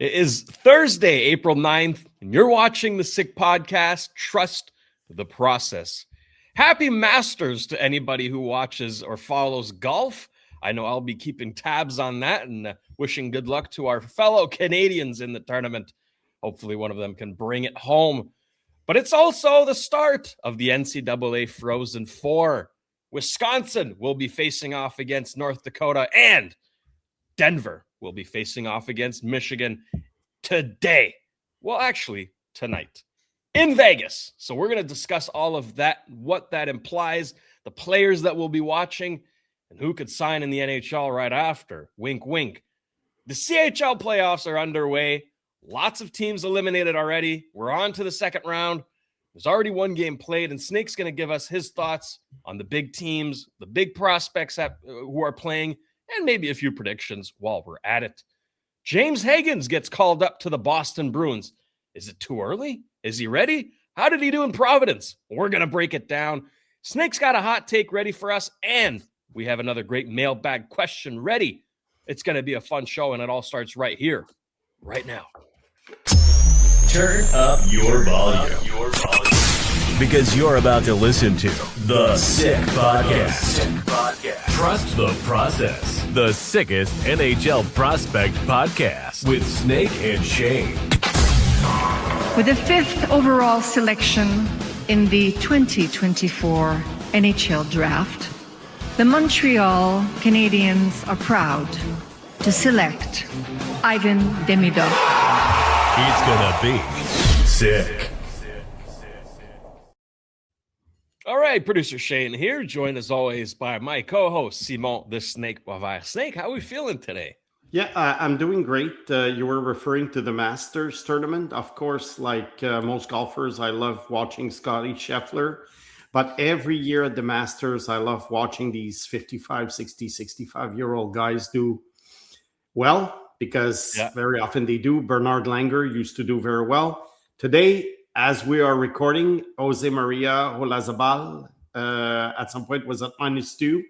It is Thursday, April 9th, and you're watching the Sick Podcast. Trust the process. Happy Masters to anybody who watches or follows golf. I know I'll be keeping tabs on that and wishing good luck to our fellow Canadians in the tournament. Hopefully one of them can bring it home. But it's also the start of the NCAA Frozen Four. Wisconsin will be facing off against North Dakota, and Denver will be facing off against Michigan today. Well, actually, tonight in Vegas. So we're going to discuss all of that, what that implies, the players that we'll be watching, and who could sign in the NHL right after. Wink, wink. The CHL playoffs are underway. Lots of teams eliminated already. We're on to the second round. There's already one game played, and Snake's going to give us his thoughts on the big teams, the big prospects who are playing, and maybe a few predictions while we're at it. James Hagens gets called up to the Boston Bruins. Is it too early? Is he ready? How did he do in Providence? We're going to break it down. Snake's got a hot take ready for us, and we have another great mailbag question ready. It's going to be a fun show, and it all starts right here, right now. Turn up your volume. Because you're about to listen to The Sick Podcast. Trust the process. The sickest NHL prospect podcast with Snake and Shayne. With the 5th overall selection in the 2024 NHL Draft, the Montreal Canadiens are proud to select Ivan Demidov. It's gonna be sick. All right, producer Shayne here, joined as always by my co-host Simon the Snake Boisvert. Snake, how are we feeling today? Yeah, I'm doing great. You were referring to the Masters tournament. Of course, like most golfers, I love watching Scotty Scheffler. But every year at the Masters, I love watching these 55, 60, 65-year-old guys do well, because very often they do. Bernard Langer used to do very well. Today, as we are recording, Jose Maria Olazabal at some point was at -2,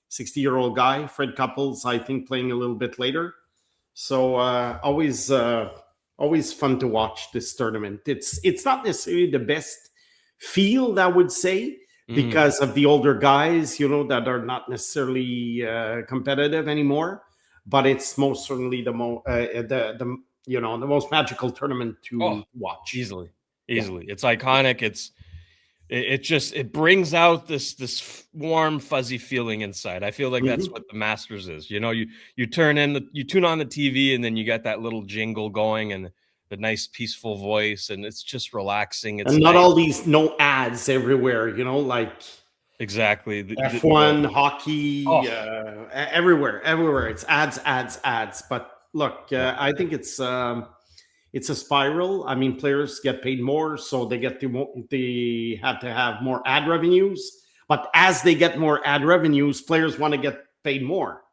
60-year-old guy. Fred Couples, I think, playing a little bit later. So always fun to watch this tournament. It's not necessarily the best field, I would say, because of the older guys, that are not necessarily competitive anymore. But it's most certainly the most magical tournament to watch. Easily. It's iconic. It brings out this warm, fuzzy feeling inside. I feel like that's what the Masters is. You tune on the TV, and then you got that little jingle going and the nice peaceful voice, and it's just relaxing. It's and not all these ads everywhere, like exactly F1, hockey, everywhere. It's ads. But look, I think it's a spiral. I mean, players get paid more, so they have to have more ad revenues. But as they get more ad revenues, players want to get paid more.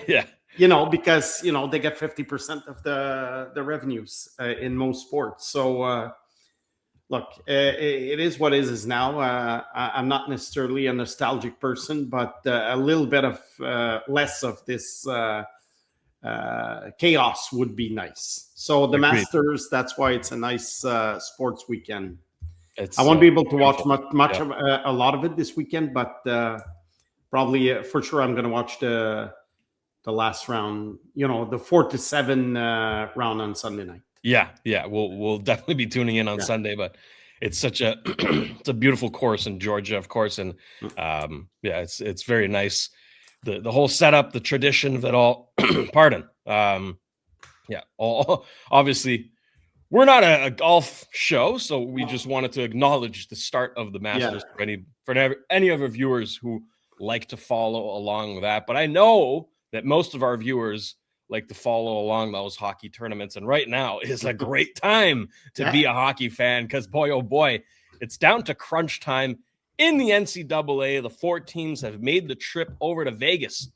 Yeah. Because they get 50% of the revenues in most sports. So look, it is what it is now. I'm not necessarily a nostalgic person, but a little bit of less of this chaos would be nice. So the Masters, that's why it's a nice sports weekend. I won't be able to watch a lot of it this weekend, but probably for sure I'm going to watch the last round, the 4 to 7 round on Sunday night. Yeah. We'll definitely be tuning in on Sunday, but it's such it's a beautiful course in Georgia, of course, and it's very nice. The whole setup, the tradition of it all. Pardon. Obviously, we're not a golf show, so we just wanted to acknowledge the start of the Masters for any of our viewers who like to follow along with that. But I know that most of our viewers like to follow along those hockey tournaments. And right now is a great time to be a hockey fan, because boy, oh boy, it's down to crunch time in the NCAA. The 4 teams have made the trip over to Vegas,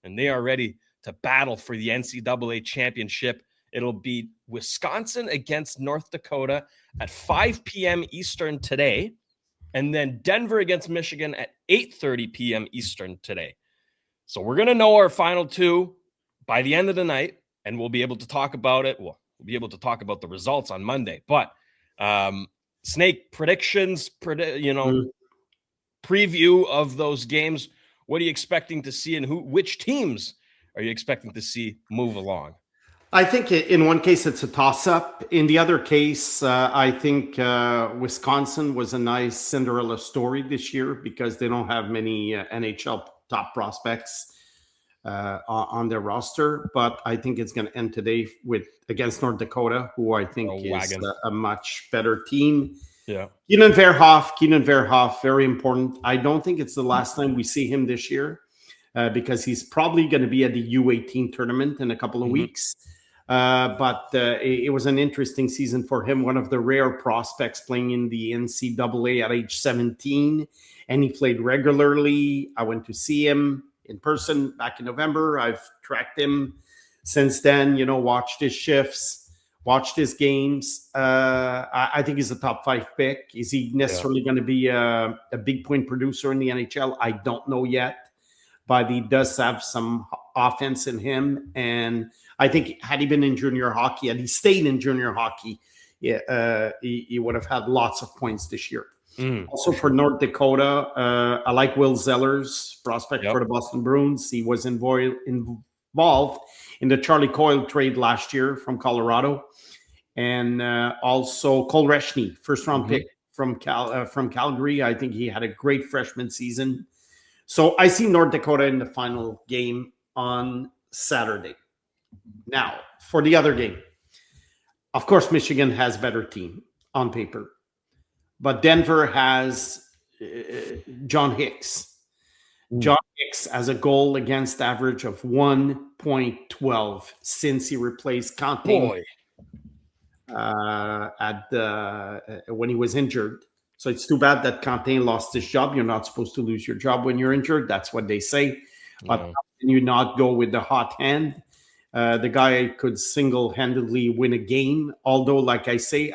and they are ready to battle for the NCAA championship. It'll be Wisconsin against North Dakota at 5 p.m. Eastern today, and then Denver against Michigan at 8:30 p.m. Eastern today. So we're going to know our final 2 by the end of the night, and we'll be able to talk about it. Well, we'll be able to talk about the results on Monday. But Snake, predictions, preview of those games. What are you expecting to see, and which teams are you expecting to see move along? I think in one case it's a toss-up. In the other case, I think Wisconsin was a nice Cinderella story this year because they don't have many NHL top prospects on their roster. But I think it's going to end today against North Dakota, who I think is a much better team. Yeah, Keenan Verhoff, very important. I don't think it's the last time we see him this year because he's probably going to be at the U18 tournament in a couple of weeks. But it was an interesting season for him. One of the rare prospects playing in the NCAA at age 17, and he played regularly. I went to see him in person back in November. I've tracked him since then, watched his shifts, watched his games. I think he's a top 5 pick. Is he necessarily going to be a big point producer in the NHL? I don't know yet, but he does have some offense in him. And I think had he been in junior hockey, had he stayed in junior hockey, he would have had lots of points this year. Also for North Dakota, I like Will Zeller's prospect for the Boston Bruins. He was involved in the Charlie Coyle trade last year from Colorado. And also Cole Reshny, first-round pick from Calgary. I think he had a great freshman season. So I see North Dakota in the final game on Saturday. Now, for the other game, of course, Michigan has better team on paper. But Denver has John Hicks. John Hicks has a goal against average of 1.12 since he replaced Conte when he was injured. So it's too bad that Conte lost his job. You're not supposed to lose your job when you're injured. That's what they say. But how can you not go with the hot hand? The guy could single-handedly win a game. Although, like I say,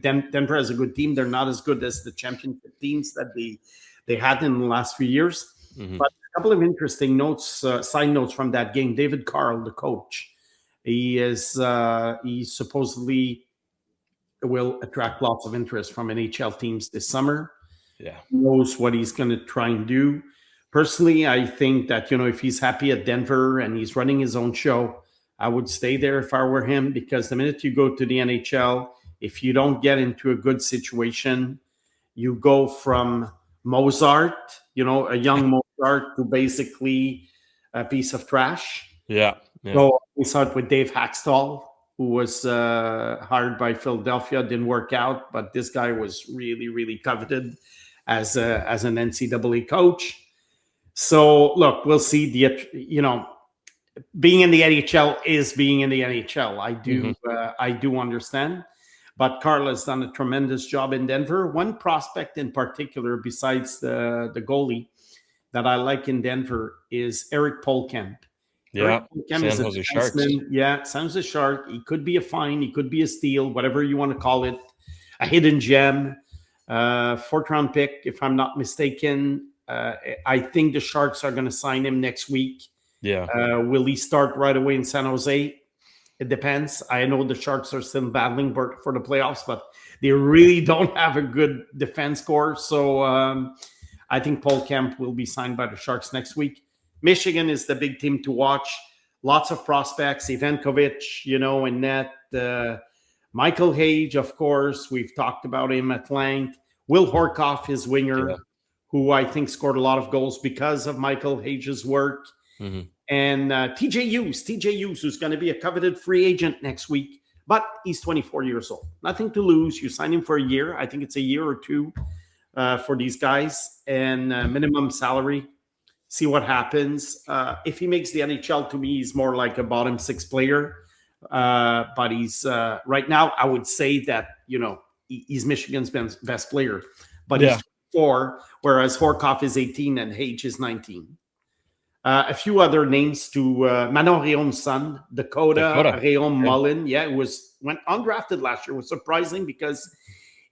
Denver has a good team. They're not as good as the championship teams that they had in the last few years. But a couple of interesting side notes from that game. David Carl, the coach, he supposedly will attract lots of interest from NHL teams this summer. Yeah, he knows what he's going to try and do. Personally, I think that, if he's happy at Denver and he's running his own show, I would stay there if I were him, because the minute you go to the NHL, if you don't get into a good situation, you go from Mozart, a young Mozart, to basically a piece of trash. Yeah. So we saw it with Dave Haxtell, who was hired by Philadelphia. Didn't work out, but this guy was really, really coveted as an NCAA coach. So look, we'll see. Being in the NHL is being in the NHL. I do understand, but Carl has done a tremendous job in Denver. One prospect in particular, besides the goalie, that I like in Denver is Eric Polkamp. Yeah, San Jose Sharks. Yeah, San Jose Shark. He could be a find. He could be a steal, whatever you want to call it. A hidden gem. 4th-round pick, if I'm not mistaken. I think the Sharks are going to sign him next week. Yeah. Will he start right away in San Jose? It depends. I know the Sharks are still battling for the playoffs, but they really don't have a good defense core. So I think Polkamp will be signed by the Sharks next week. Michigan is the big team to watch. Lots of prospects. Ivankovic, in net. Michael Hage, of course. We've talked about him at length. Will Horkoff, his winger, who I think scored a lot of goals because of Michael Hage's work. And TJ Hughes, who's going to be a coveted free agent next week, but he's 24 years old. Nothing to lose. You sign him for a year. I think it's a year or two for these guys, and minimum salary. See what happens. If he makes the NHL, to me, he's more like a bottom 6 player. But he's right now, I would say that, he's Michigan's best player. But he's 4, whereas Horkoff is 18 and Hage is 19. A few other names to Manon Réaume's son, Dakota Réaume Mullen. Yeah, went undrafted last year. It was surprising because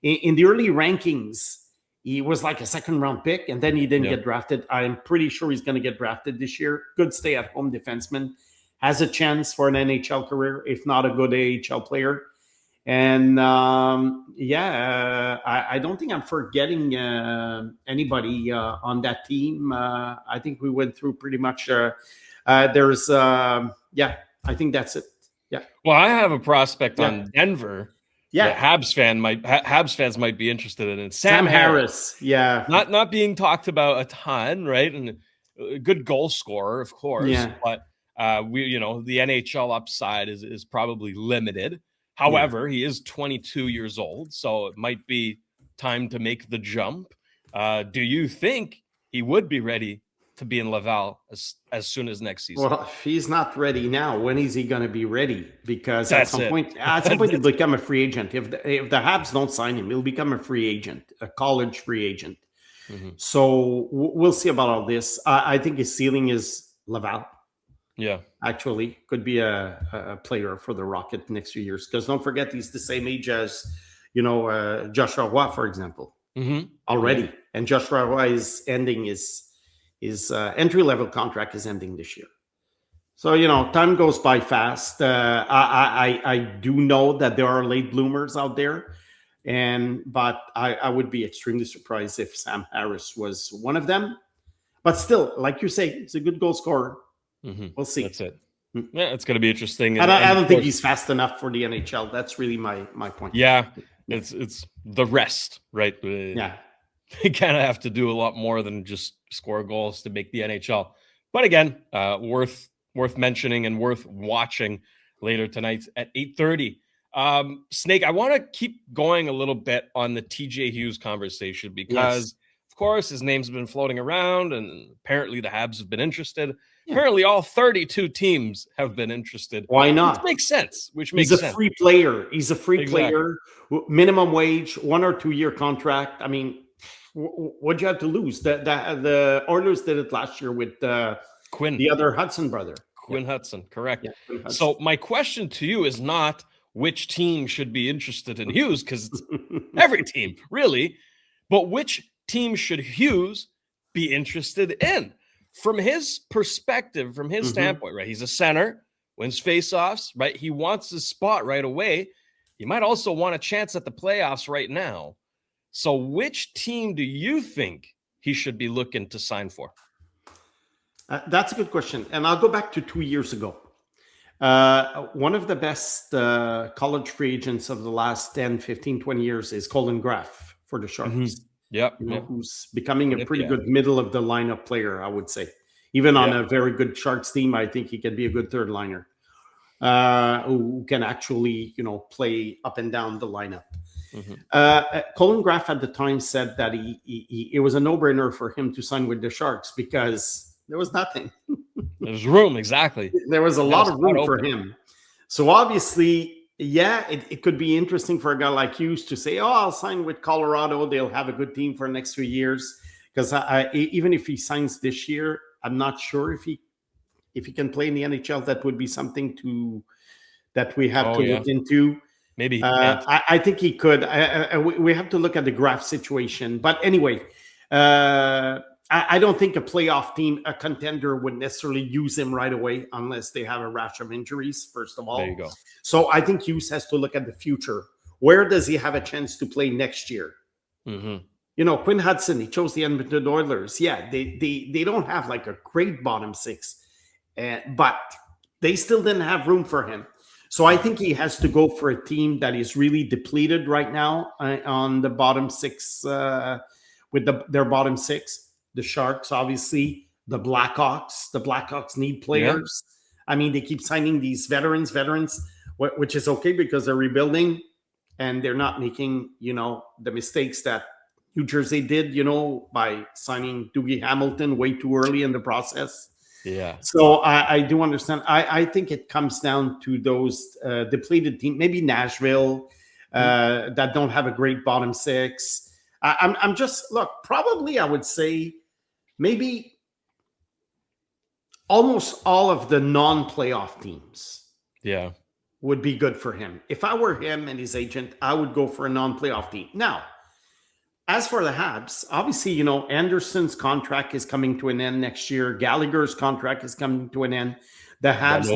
in the early rankings, he was like a 2nd-round pick, and then he didn't get drafted. I'm pretty sure he's going to get drafted this year. Good stay-at-home defenseman. has a chance for an NHL career, if not a good AHL player. And I don't think I'm forgetting anybody on that team. I think we went through pretty much. I think that's it. Yeah. Well, I have a prospect on Denver. Yeah, Habs fans might be interested in it. Sam Harris. Yeah, not being talked about a ton, right? And a good goal scorer, of course. Yeah. But the NHL upside is probably limited. However, he is 22 years old, so it might be time to make the jump. Do you think he would be ready to be in Laval as soon as next season? Well, if he's not ready now, when is he going to be ready? Because at some point, he'll become a free agent. If the Habs don't sign him, he'll become a free agent, a college free agent. Mm-hmm. So we'll see about all this. I think his ceiling is Laval. Yeah, actually, could be a player for the Rocket next few years. Because don't forget, he's the same age as Joshua Roy, for example, already. Mm-hmm. And Joshua Roy is ending his entry-level contract is ending this year. So, time goes by fast. I do know that there are late bloomers out there, but I would be extremely surprised if Sam Harris was one of them. But still, like you say, he's a good goal scorer. Mm-hmm. We'll see. That's it. Yeah, it's going to be interesting. And I don't think he's fast enough for the NHL. That's really my point. Yeah, it's the rest, right? Yeah. You kind of have to do a lot more than just score goals to make the NHL. But again, worth mentioning and worth watching later tonight at 8:30. Snake, I want to keep going a little bit on the TJ Hughes conversation because, of course, his name's been floating around and apparently the Habs have been interested. Yeah. Apparently all 32 teams have been interested. Why not? Which makes sense. He's a free player. He's a free player. Minimum wage, 1 or 2 year contract. I mean, what'd you have to lose? The Oilers did it last year with Quinn, the other Hudson brother. Quinn Hudson, correct. Yeah, Quinn Hudson. So my question to you is not which team should be interested in Hughes, because it's every team, really. But which team should Hughes be interested in? From his perspective, from his standpoint, right? He's a center, wins faceoffs, right? He wants his spot right away. He might also want a chance at the playoffs right now. So which team do you think he should be looking to sign for? That's a good question. And I'll go back to 2 years ago. One of the best college free agents of the last 10, 15, 20 years is Colin Graff for the Sharks. Mm-hmm. Yep. Who's becoming a pretty good middle of the lineup player, I would say. Even on a very good Sharks team, I think he can be a good third liner who can actually, play up and down the lineup. Mm-hmm. Colin Graff at the time said that it was a no-brainer for him to sign with the Sharks because there was nothing. There's room, exactly. There was a lot of room for him. So obviously, it could be interesting for a guy like Hughes to say, I'll sign with Colorado. They'll have a good team for the next few years. Because even if he signs this year, I'm not sure if he can play in the NHL. That would be something that we have to look into. Maybe. I think he could. We have to look at the Graff situation. But anyway, I don't think a playoff team, a contender, would necessarily use him right away unless they have a rash of injuries, first of all. There you go. So I think Hughes has to look at the future. Where does he have a chance to play next year? Mm-hmm. Quinn Hudson, he chose the Edmonton Oilers. Yeah, they don't have like a great bottom six, but they still didn't have room for him. So I think he has to go for a team that is really depleted right now on the bottom six, with their bottom six. The Sharks, obviously, the Blackhawks. The Blackhawks need players. Yeah. I mean, they keep signing these veterans, which is okay because they're rebuilding and they're not making, the mistakes that New Jersey did, by signing Dougie Hamilton way too early in the process. Yeah. So I do understand. I think it comes down to those depleted teams, maybe Nashville, that don't have a great bottom six. I'm just, probably I would say maybe almost all of the non-playoff teams would be good for him. If I were him and his agent, I would go for a non-playoff team. Now, as for the Habs, obviously, Anderson's contract is coming to an end next year. Gallagher's contract is coming to an end. The Habs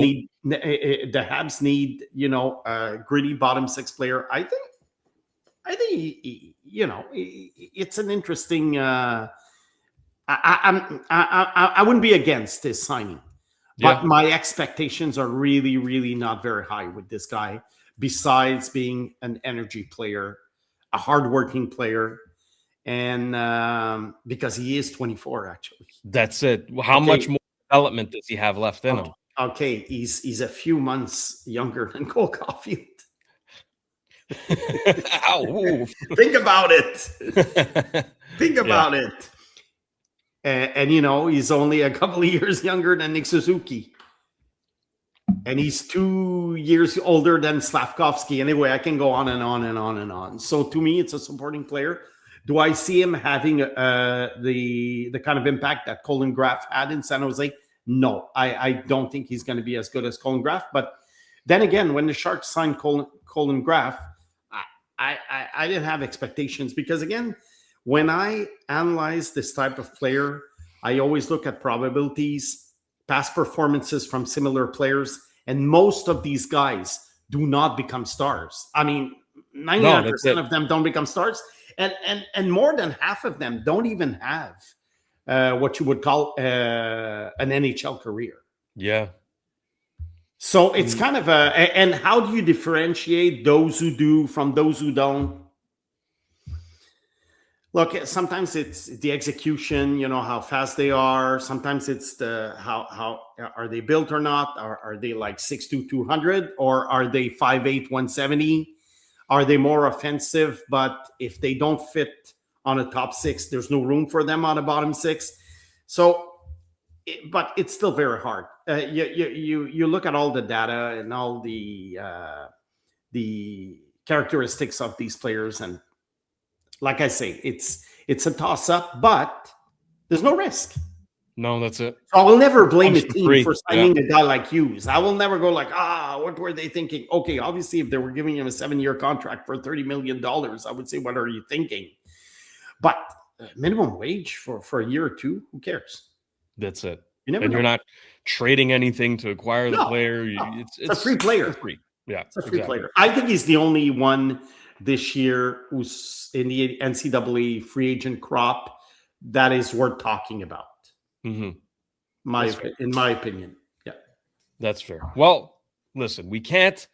need a gritty bottom six player. I think it's an interesting. I wouldn't be against this signing, but my expectations are really, really not very high with this guy. Besides being an energy player, a hardworking player, and because he is 24, actually. That's it. How much more development does he have left in him? Okay, he's a few months younger than Cole Caulfield. Think about it. Think about it. And he's only a couple of years younger than Nick Suzuki. And he's 2 years older than Slavkovsky. Anyway, I can go on and on and on and on. So to me, it's a supporting player. Do I see him having the kind of impact that Colin Graff had in San Jose? No, I don't think he's going to be as good as Colin Graff. But then again, when the Sharks signed Colin Graff, I didn't have expectations because, again, when I analyze this type of player, I always look at probabilities, past performances from similar players, and most of these guys do not become stars. I mean, 99% of them don't become stars, and more than half of them don't even have what you would call an NHL career. Yeah. So it's kind of and how do you differentiate those who do from those who don't? Look, sometimes it's the execution, how fast they are. Sometimes it's the how are they built or not? Are they like 6'2", 200, or are they 5'8", 170? Are they more offensive? But if they don't fit on a top six, there's no room for them on a bottom six. So, but it's still very hard. You look at all the data and all the characteristics of these players, and like I say, it's a toss-up, but there's no risk. No, that's it. I will never blame a team for signing a guy like Hughes. I will never go like, what were they thinking? Okay, obviously, if they were giving him a 7-year contract for $30 million, I would say, what are you thinking? But minimum wage for a year or two, who cares? That's it. You're not trading anything to acquire the player. It's a free player. It's free. Yeah, it's a free player. I think he's the only one this year who's in the NCAA free agent crop that is worth talking about. Mm-hmm. In my opinion. Yeah. That's fair. Well, listen, we can't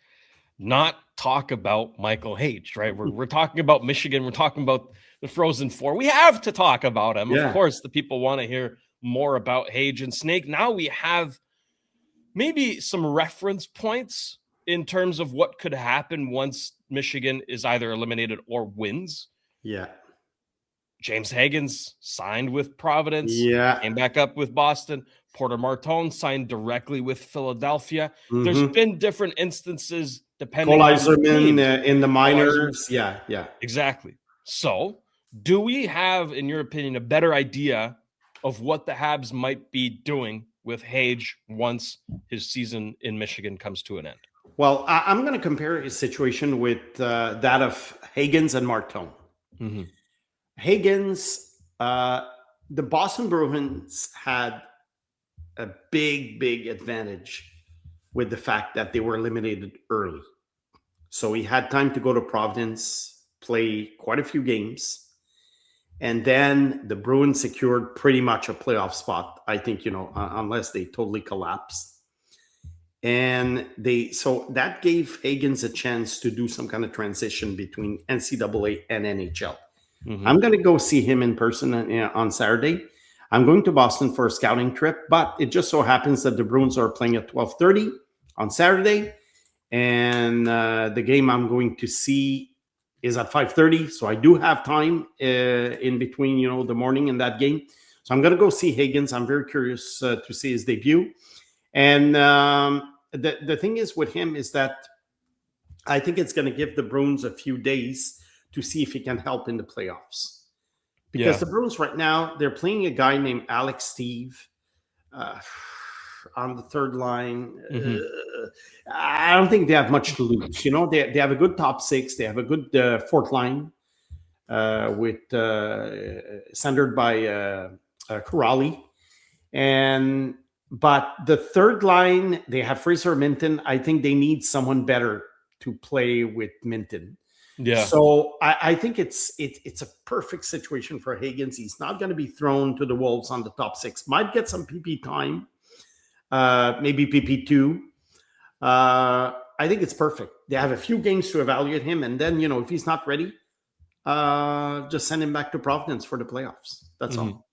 not talk about Michael Hage, right? We're talking about Michigan. We're talking about the Frozen Four. We have to talk about him. Yeah. Of course, the people want to hear more about Hage and Snake. Now we have maybe some reference points in terms of what could happen once Michigan is either eliminated or wins. Yeah. James Hagens signed with Providence. Yeah. Came back up with Boston. Porter Martone signed directly with Philadelphia. Mm-hmm. There's been different instances depending on in the minors. Yeah. Exactly. So do we have, in your opinion, a better idea of what the Habs might be doing with Hage once his season in Michigan comes to an end? Well, I'm going to compare his situation with that of Hagens and Martone. Mm-hmm. Hagens, the Boston Bruins had a big advantage with the fact that they were eliminated early. So he had time to go to Providence, play quite a few games. And then the Bruins secured pretty much a playoff spot, I think, unless they totally collapsed. And so that gave Hagens a chance to do some kind of transition between NCAA and NHL. Mm-hmm. I'm going to go see him in person on Saturday. I'm going to Boston for a scouting trip, but it just so happens that the Bruins are playing at 12:30 on Saturday. And the game I'm going to see is at 5:30. So I do have time in between, the morning and that game. So I'm going to go see Hagens. I'm very curious to see his debut. And the thing is with him is that I think it's going to give the Bruins a few days to see if he can help in the playoffs. Because the Bruins right now, they're playing a guy named Alex Steve on the third line. Mm-hmm. I don't think they have much to lose. They have a good top six. They have a good fourth line centered by Corrali. And But the third line, they have Fraser Minton. I think they need someone better to play with Minton. Yeah. So I think it's a perfect situation for Hagens. He's not going to be thrown to the wolves on the top six. Might get some PP time, maybe PP2. I think it's perfect. They have a few games to evaluate him, and then if he's not ready, just send him back to Providence for the playoffs. That's all.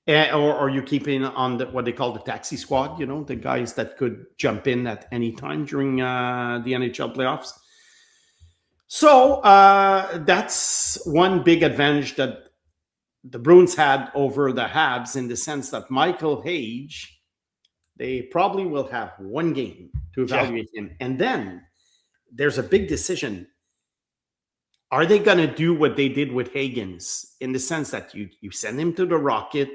Or you keep in on what they call the taxi squad. The guys that could jump in at any time during the NHL playoffs. So that's one big advantage that the Bruins had over the Habs, in the sense that Michael Hage, they probably will have one game to evaluate him. And then there's a big decision. Are they going to do what they did with Hagens, in the sense that you send him to the Rocket,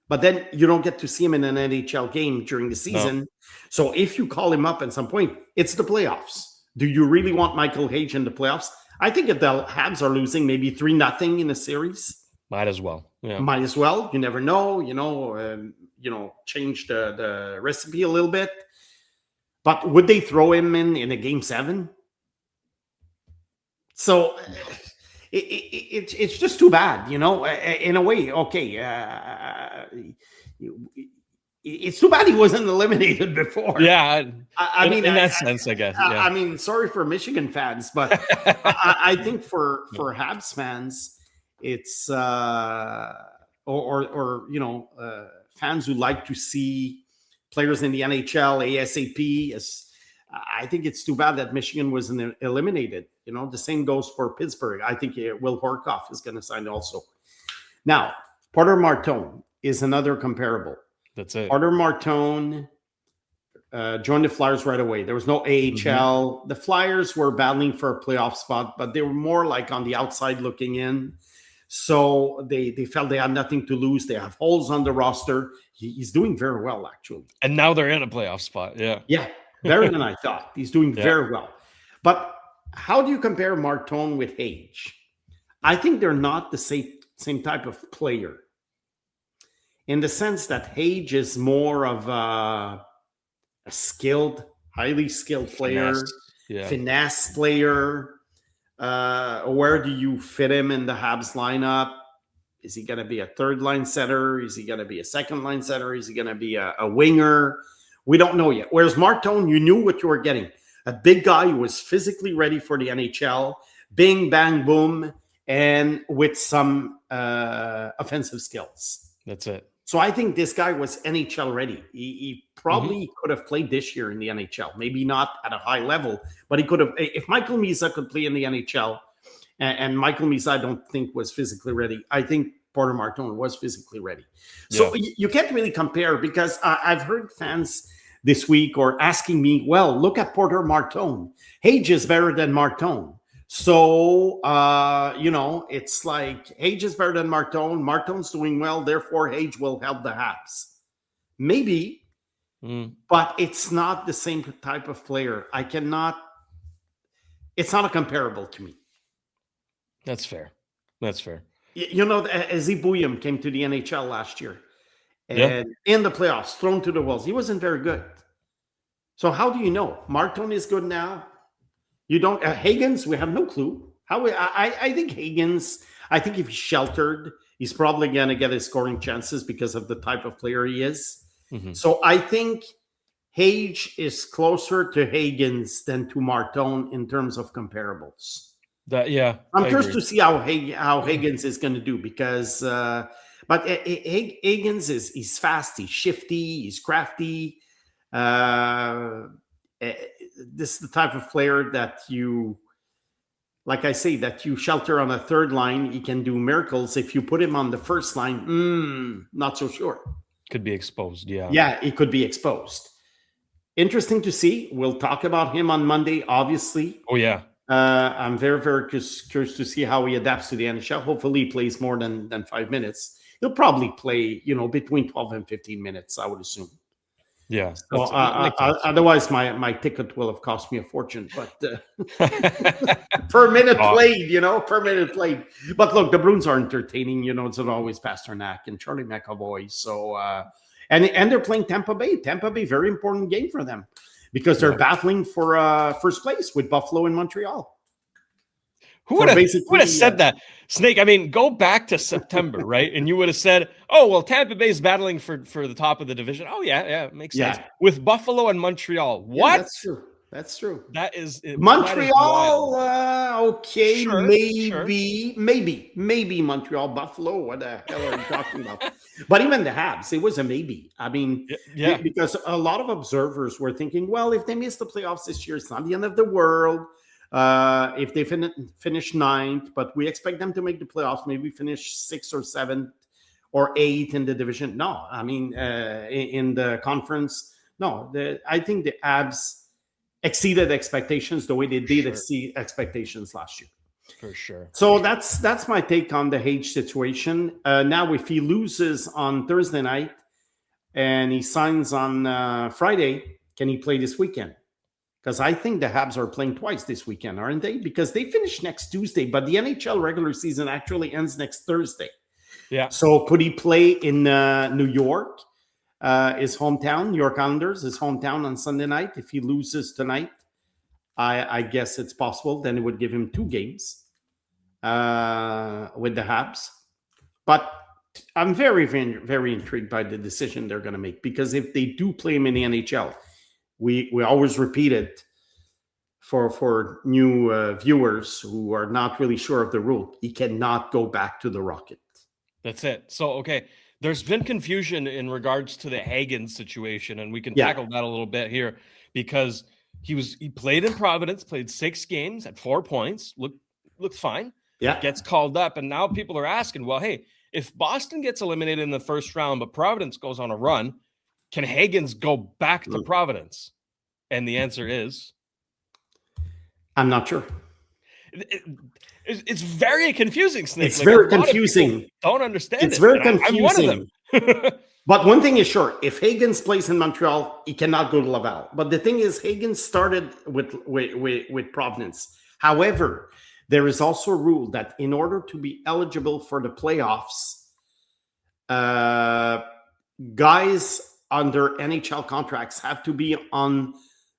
but then you don't get to see him in an NHL game during the season? No. So if you call him up at some point, it's the playoffs. Do you really want Michael Hage in the playoffs? I think if the Habs are losing maybe 3-0 in a series, might as well. Yeah. Might as well. You never know. Change the recipe a little bit. But would they throw him in a game 7? So it's just too bad, in a way. Okay, it's too bad he wasn't eliminated before. Yeah, I mean, in that sense, I guess. Yeah. I mean, sorry for Michigan fans, but I think for Habs fans, it's fans who like to see players in the NHL ASAP. I think it's too bad that Michigan wasn't eliminated. The same goes for Pittsburgh. I think Will Horkoff is going to sign also. Now, Porter Martone is another comparable. That's it. Porter Martone joined the Flyers right away. There was no AHL. Mm-hmm. The Flyers were battling for a playoff spot, but they were more like on the outside looking in. So they felt they had nothing to lose. They have holes on the roster. He's doing very well, actually. And now they're in a playoff spot. Yeah. Yeah. Better than I thought. He's doing very well. But how do you compare Martone with Hage? I think they're not the same type of player, in the sense that Hage is more of a skilled, highly skilled player, finesse player. Where do you fit him in the Habs lineup? Is he going to be a third line center? Is he going to be a second line center? Is he going to be a winger? We don't know yet. Whereas Martone, you knew what you were getting. A big guy who was physically ready for the NHL, bing, bang, boom, and with some offensive skills. That's it. So I think this guy was NHL ready. He probably could have played this year in the NHL. Maybe not at a high level, but he could have. If Michael Misa could play in the NHL, and Michael Misa I don't think was physically ready, I think Porter Martone was physically ready. So you can't really compare, because I've heard fans this week or asking me, well, look at Porter Martone. Hage is better than Martone. So, it's like Hage is better than Martone. Martone's doing well, therefore Hage will help the Habs. Maybe, but it's not the same type of player. It's not a comparable to me. That's fair. Ezi Bouillon came to the NHL last year. And in the playoffs, thrown to the wolves. He wasn't very good. So how do you know? Martone is good now. You don't. Hagens, we have no clue. I think Hagens, if he's sheltered, he's probably going to get his scoring chances because of the type of player he is. Mm-hmm. So I think Hage is closer to Hagens than to Martone in terms of comparables. I'm curious to see how Hagens is going to do, because but Hagens he's fast, he's shifty, he's crafty. This is the type of player that you shelter on a third line. He can do miracles. If you put him on the first line, not so sure. Could be exposed, Yeah, he could be exposed. Interesting to see. We'll talk about him on Monday, obviously. Oh, yeah. I'm very, very curious to see how he adapts to the NHL. Hopefully he plays more than 5 minutes. He'll probably play, between 12 and 15 minutes, I would assume. Yeah. So, otherwise, my ticket will have cost me a fortune. But per minute played, But look, the Bruins are entertaining. It's always Pasternak and Charlie McAvoy. So, And they're playing Tampa Bay. Tampa Bay, very important game for them because they're battling for first place with Buffalo and Montreal. Who would have said that, Snake? I mean, go back to September, right? And you would have said, "Oh, well, Tampa Bay is battling for the top of the division." Oh, yeah, it makes sense. With Buffalo and Montreal, what? Yeah, that's true. That's true. That is Montreal. That is okay, sure, maybe Montreal. Buffalo. What the hell are you talking about? But even the Habs, it was a maybe. I mean, because a lot of observers were thinking, well, if they miss the playoffs this year, it's not the end of the world. If they finish 9th, but we expect them to make the playoffs, maybe finish 6th or 7th or 8th in the division. No, I mean, in the conference, no. I think the Habs exceeded expectations the way they did exceed expectations last year. For sure. So that's my take on the Hage situation. Now, if he loses on Thursday night and he signs on Friday, can he play this weekend? Because I think the Habs are playing twice this weekend, aren't they? Because they finish next Tuesday, but the NHL regular season actually ends next Thursday. Yeah. So could he play in New York, his hometown, New York Islanders, his hometown on Sunday night? If he loses tonight, I guess it's possible. Then it would give him 2 games with the Habs. But I'm very, very, very intrigued by the decision they're going to make. Because if they do play him in the NHL, we always repeat it for new viewers who are not really sure of the rule. He cannot go back to the Rocket. That's it. So, okay, there's been confusion in regards to the Hagens situation, and we can tackle that a little bit here because he played in Providence, played 6 games at 4 points, looked fine. Yeah, gets called up, and now people are asking, well, hey, if Boston gets eliminated in the first round, but Providence goes on a run, can Hagens go back to Providence? And the answer is, I'm not sure. It's very confusing, Snake. It's very confusing. Don't understand. It's very confusing. I'm one of them. But one thing is sure: if Hagens plays in Montreal, he cannot go to Laval. But the thing is, Hagens started with Providence. However, there is also a rule that in order to be eligible for the playoffs, guys under NHL contracts have to be on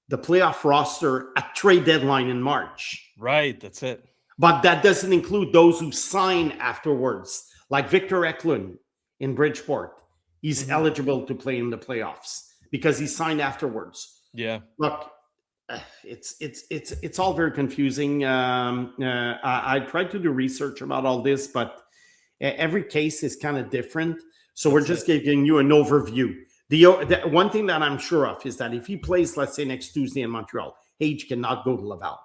the playoff roster at trade deadline in March. Right, that's it. But that doesn't include those who sign afterwards, like Victor Eklund in Bridgeport. He's eligible to play in the playoffs because he signed afterwards. Yeah. Look, it's all very confusing. I tried to do research about all this, but every case is kind of different. So we're just giving you an overview. The one thing that I'm sure of is that if he plays, let's say, next Tuesday in Montreal, Hage cannot go to Laval.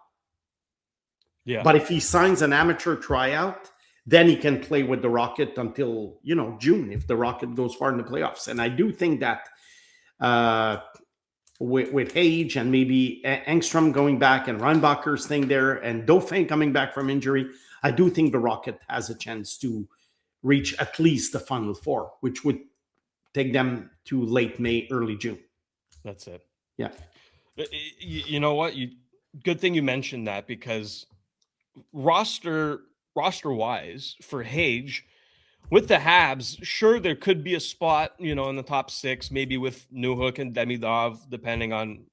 Yeah. But if he signs an amateur tryout, then he can play with the Rocket until, June, if the Rocket goes far in the playoffs. And I do think that with Hage and maybe Engstrom going back and Reinbacher staying there and Dauphin coming back from injury, I do think the Rocket has a chance to reach at least the Final Four, which would take them to late May, early June. That's it. Yeah. You know what? Good thing you mentioned that because roster-wise for Hage, with the Habs, sure, there could be a spot, in the top 6, maybe with Newhook and Demidov, depending on,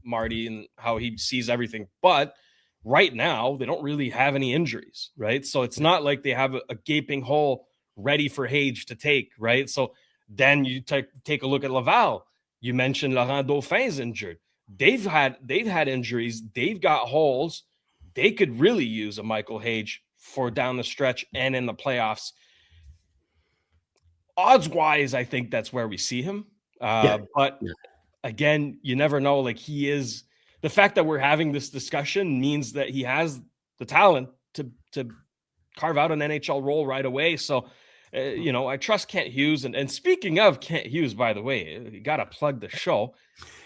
Marty and how he sees everything. But right now, they don't really have any injuries, right? So it's not like they have a gaping hole ready for Hage to take, right? So then you take a look at Laval. You mentioned Laurent Dauphin's injured. They've had injuries. They've got holes. They could really use a Michael Hage for down the stretch and in the playoffs. Odds-wise, I think that's where we see him. But again, you never know. Like the fact that we're having this discussion means that he has the talent to carve out an NHL role right away. So, I trust Kent Hughes. And speaking of Kent Hughes, by the way, you got to plug the show.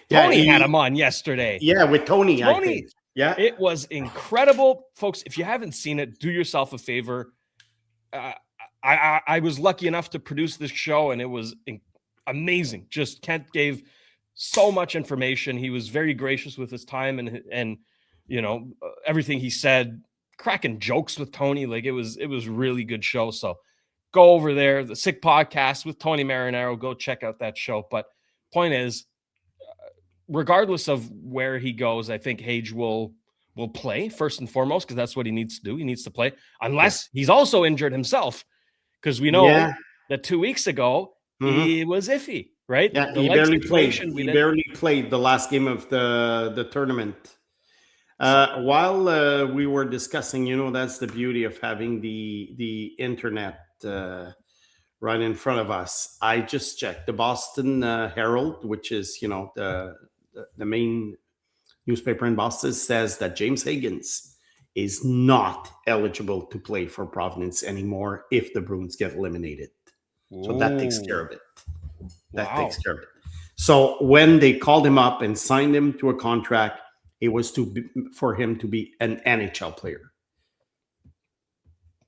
Tony had him on yesterday. Yeah, with Tony, I think. Yeah, it was incredible, folks. If you haven't seen it, do yourself a favor. I was lucky enough to produce this show, and it was amazing. Just Kent gave so much information. He was very gracious with his time, and everything he said. Cracking jokes with Tony, like it was really good show. So go over there, the Sick Podcast with Tony Marinaro. Go check out that show. But point is, regardless of where he goes, I think Hage will play first and foremost, because that's what he needs to do. He needs to play, unless he's also injured himself, because we know that 2 weeks ago he was iffy, right? Yeah, the he barely played. He barely played the last game of the tournament. While we were discussing, that's the beauty of having the internet right in front of us. I just checked the Boston Herald, which is the main newspaper in Boston, says that James Hagens is not eligible to play for Providence anymore if the Bruins get eliminated. So that takes care of it. Takes care of it. So when they called him up and signed him to a contract, it was for him to be an NHL player.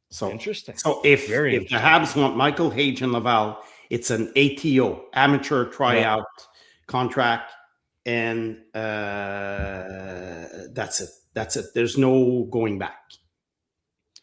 So interesting. So if the Habs want Michael Hage in Laval, it's an ATO, amateur tryout contract, and that's it. That's it. There's no going back.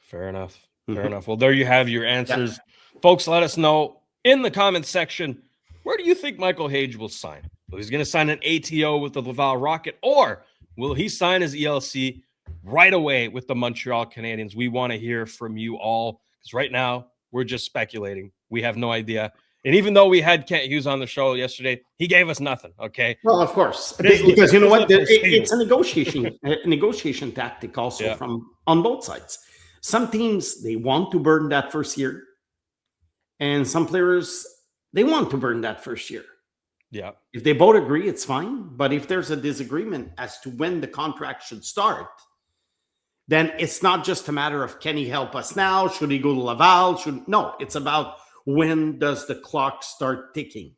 Fair enough. Fair enough. Well, there you have your answers. Yeah. Folks, let us know in the comments section, where do you think Michael Hage will sign? Well, he's going to sign an ATO with the Laval Rocket, or will he sign his ELC right away with the Montreal Canadiens? We want to hear from you all, because right now we're just speculating. We have no idea. And even though we had Kent Hughes on the show yesterday, he gave us nothing. Okay. Well, of course, because you know what? It's a negotiation tactic also from on both sides. Some teams, they want to burn that first year, and some players, they want to burn that first year. Yeah. If they both agree, it's fine. But if there's a disagreement as to when the contract should start, then it's not just a matter of, can he help us now? Should he go to Laval? No, it's about, when does the clock start ticking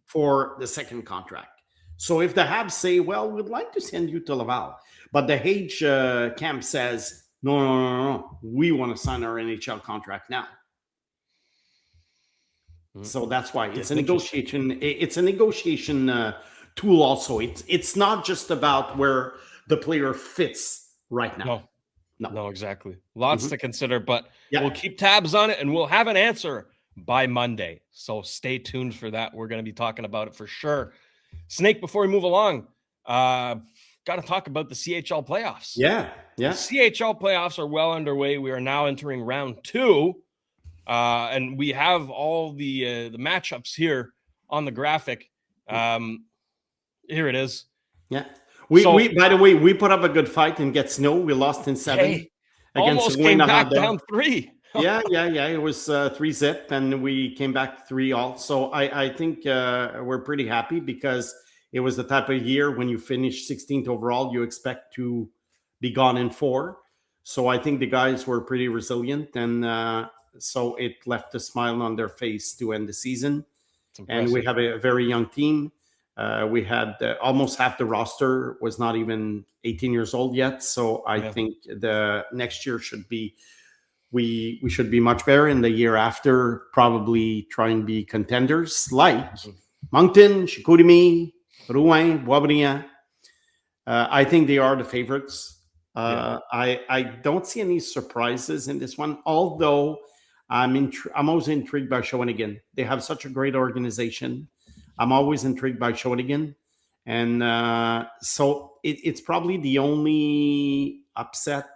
for the second contract? So if the Habs say, well, we'd like to send you to Laval, but the Hage camp says, no, we want to sign our NHL contract now. So that's why it's a negotiation. It's a negotiation tool also. It's not just about where the player fits right now. No, exactly. Lots to consider, but we'll keep tabs on it, and we'll have an answer by Monday. So stay tuned for that. We're going to be talking about it for sure. Snake, before we move along, got to talk about the CHL playoffs. Yeah. The CHL playoffs are well underway. We are now entering round 2, and we have all the matchups here on the graphic. Here it is. Yeah. We by the way, we put up a good fight in Gatineau. We lost in 7 against almost came back down 3. Yeah. It was 3-0, and we came back 3-3. So I think we're pretty happy, because it was the type of year when you finish 16th overall, you expect to be gone in 4. So I think the guys were pretty resilient, and so it left a smile on their face to end the season. And we have a very young team. We had almost half the roster was not even 18 years old yet. So I think the next year should be, we should be much better. In the year after, probably try and be contenders like Moncton, Chicoutimi, Rouen, Boisvert. I think they are the favorites. I don't see any surprises in this one, although I'm always intrigued by Shawinigan. They have such a great organization. I'm always intrigued by Shawinigan. And so it's probably the only upset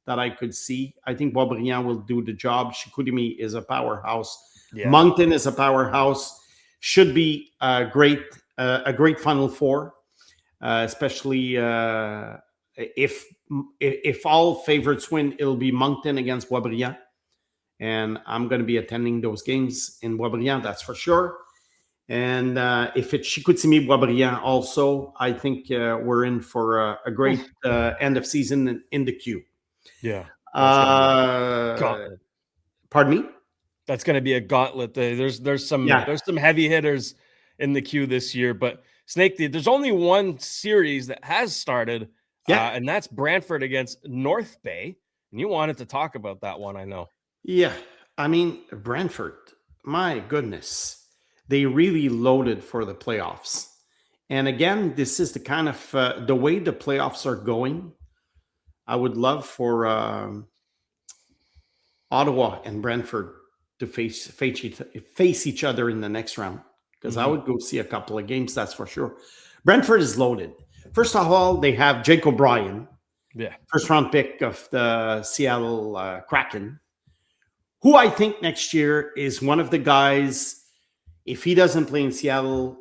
that I could see. I think Boisvert will do the job. Chicoutimi is a powerhouse. Yeah. Moncton is a powerhouse. Should be a great Final Four, especially if all favorites win, it'll be Moncton against Boisvert. And I'm going to be attending those games in Boisvert, that's for sure. And if it's Chicoutimi Boisvert also, I think we're in for a great end of season in the queue. Yeah. Pardon me? That's going to be a gauntlet. There's some heavy hitters in the queue this year, but Snake, there's only one series that has started, and that's Brantford against North Bay. And you wanted to talk about that one, I know. Yeah, I mean, Brantford, my goodness. They really loaded for the playoffs. And again, this is the kind of the way the playoffs are going. I would love for Ottawa and Brantford to face each other in the next round, because I would go see a couple of games, that's for sure. Brentford is loaded. First of all, they have Jake O'Brien, first round pick of the Seattle Kraken, who I think next year is one of the guys, if he doesn't play in Seattle,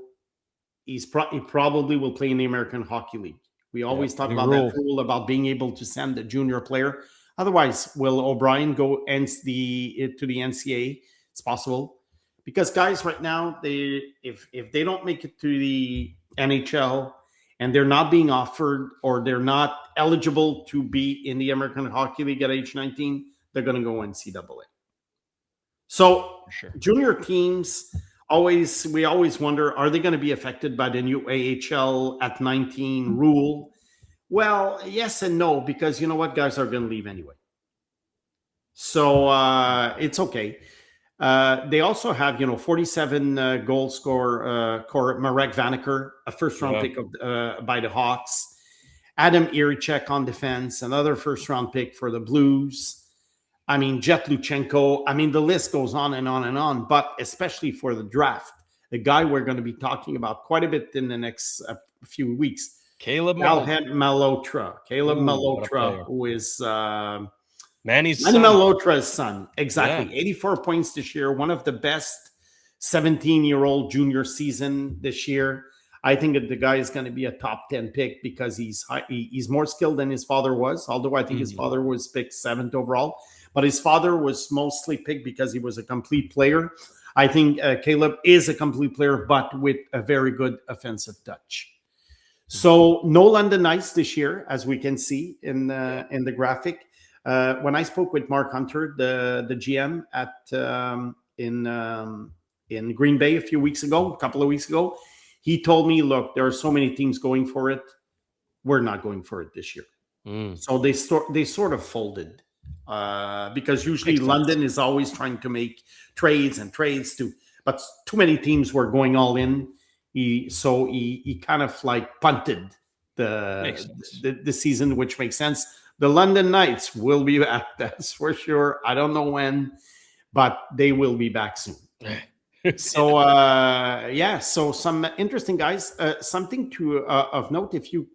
he probably will play in the American Hockey League. We always talk about that rule about being able to send a junior player. Otherwise, will O'Brien go to the NCAA? It's possible. Because guys right now, if they don't make it to the NHL and they're not being offered or they're not eligible to be in the American Hockey League at age 19, they're going to go NCAA. So junior teams, we always wonder, are they going to be affected by the new AHL at 19 rule? Well, yes and no, because you know what? Guys are going to leave anyway. So it's okay. They also have, 47 goal scorer, Marek Vanacker, a first-round pick by the Hawks. Adam Irichek on defense, another first-round pick for the Blues. I mean, Jet Luchenko. I mean, the list goes on and on and on, but especially for the draft, the guy we're going to be talking about quite a bit in the next few weeks, Caleb Malhotra. Caleb Malhotra, who is Manny Malhotra's son. Exactly. 84 points this year. One of the best 17-year-old junior season this year. I think that the guy is going to be a top 10 pick because he's more skilled than his father was, although I think his father was picked 7th overall. But his father was mostly picked because he was a complete player. I think Caleb is a complete player, but with a very good offensive touch. So no London Knights this year, as we can see in the graphic. When I spoke with Mark Hunter, the GM in Green Bay a couple of weeks ago, he told me, look, there are so many teams going for it. We're not going for it this year. So they sort of folded because usually London is always trying to make trades, but too many teams were going all in. He kind of like punted the season, which makes sense. The London Knights will be back, that's for sure. I don't know when, but they will be back soon. So so some interesting guys. Something of note, if you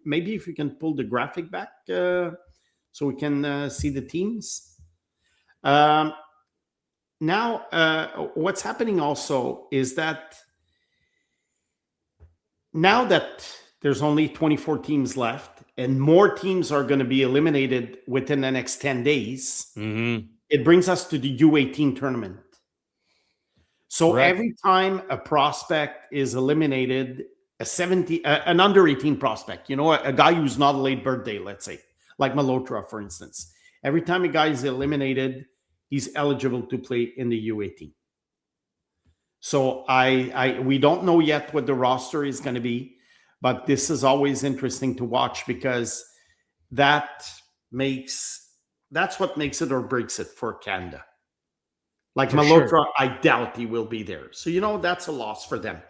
can pull the graphic back so we can see the teams. Now, what's happening also is that now that there's only 24 teams left and more teams are going to be eliminated within the next 10 days, it brings us to the U18 tournament. So every time a prospect is eliminated, an under 18 prospect, a guy who's not a late birthday, let's say, like Malhotra, for instance, every time a guy is eliminated, he's eligible to play in the U18. So we don't know yet what the roster is going to be, but this is always interesting to watch because that's what makes it or breaks it for Canada. Like Malhotra, I doubt he will be there. So, that's a loss for them.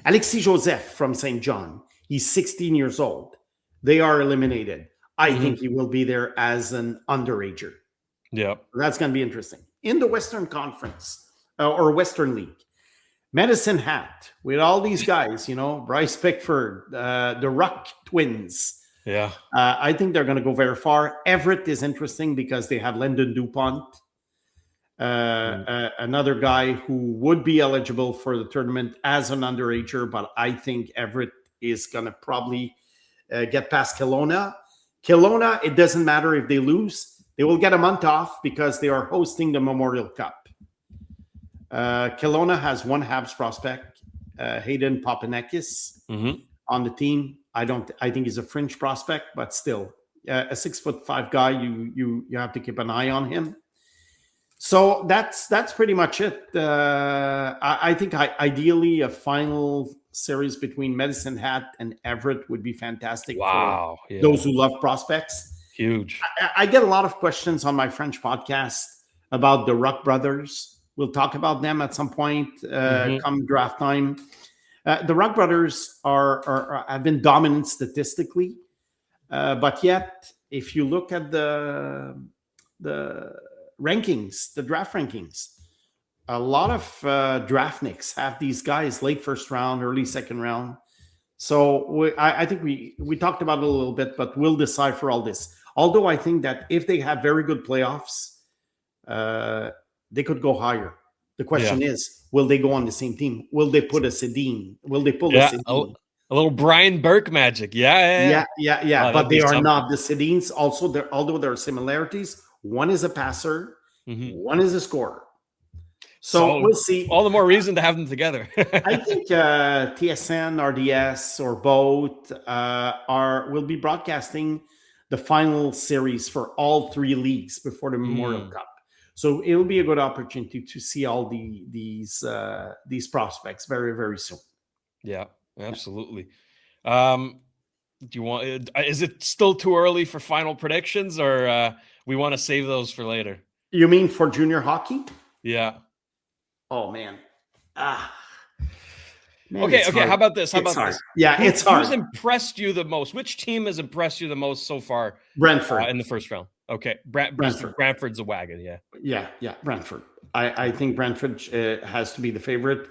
Alexis Joseph from St. John, he's 16 years old. They are eliminated. I think he will be there as an underager. Yeah. That's going to be interesting. In the Western Conference or Western League, Medicine Hat with all these guys, Bryce Pickford, the Ruck twins. Yeah. I think they're going to go very far. Everett is interesting because they have Lyndon Dupont. Another guy who would be eligible for the tournament as an underager, but I think Everett is going to probably get past Kelowna. Kelowna, it doesn't matter if they lose. They will get a month off because they are hosting the Memorial Cup. Kelowna has one Habs prospect, Hayden Papanakis, on the team. I think he's a fringe prospect, but still, a 6'5" guy. You have to keep an eye on him. So that's pretty much it. I think ideally a final series between Medicine Hat and Everett would be fantastic. Wow. For those who love prospects. Huge. I get a lot of questions on my French podcast about the Ruck brothers. We'll talk about them at some point come draft time. The Ruck brothers have been dominant statistically, but yet if you look at the rankings, the draft rankings, a lot of draftniks have these guys late first round, early second round. So I think we talked about it a little bit, but we'll decide for all this. Although I think that if they have very good playoffs, they could go higher. The question is, will they go on the same team? Will they put a Sedin? Will they pull a Sedin? A little Brian Burke magic. Yeah. Oh, but they are not the Sedins. Also, although there are similarities, one is a passer, one is a scorer. So we'll see. All the more reason to have them together. I think TSN, RDS, or both will be broadcasting the final series for all three leagues before the Memorial Cup. So it'll be a good opportunity to see all these prospects very, very soon. Yeah, absolutely. Do you want? Is it still too early for final predictions, or we want to save those for later? You mean for junior hockey? Yeah. Oh man. Man, okay. How about this? Yeah, it's hard. Who's impressed you the most? Which team has impressed you the most so far? Brentford in the first round. Okay, Brentford. Brantford's a wagon. Yeah. Brentford. I think Brentford has to be the favorite.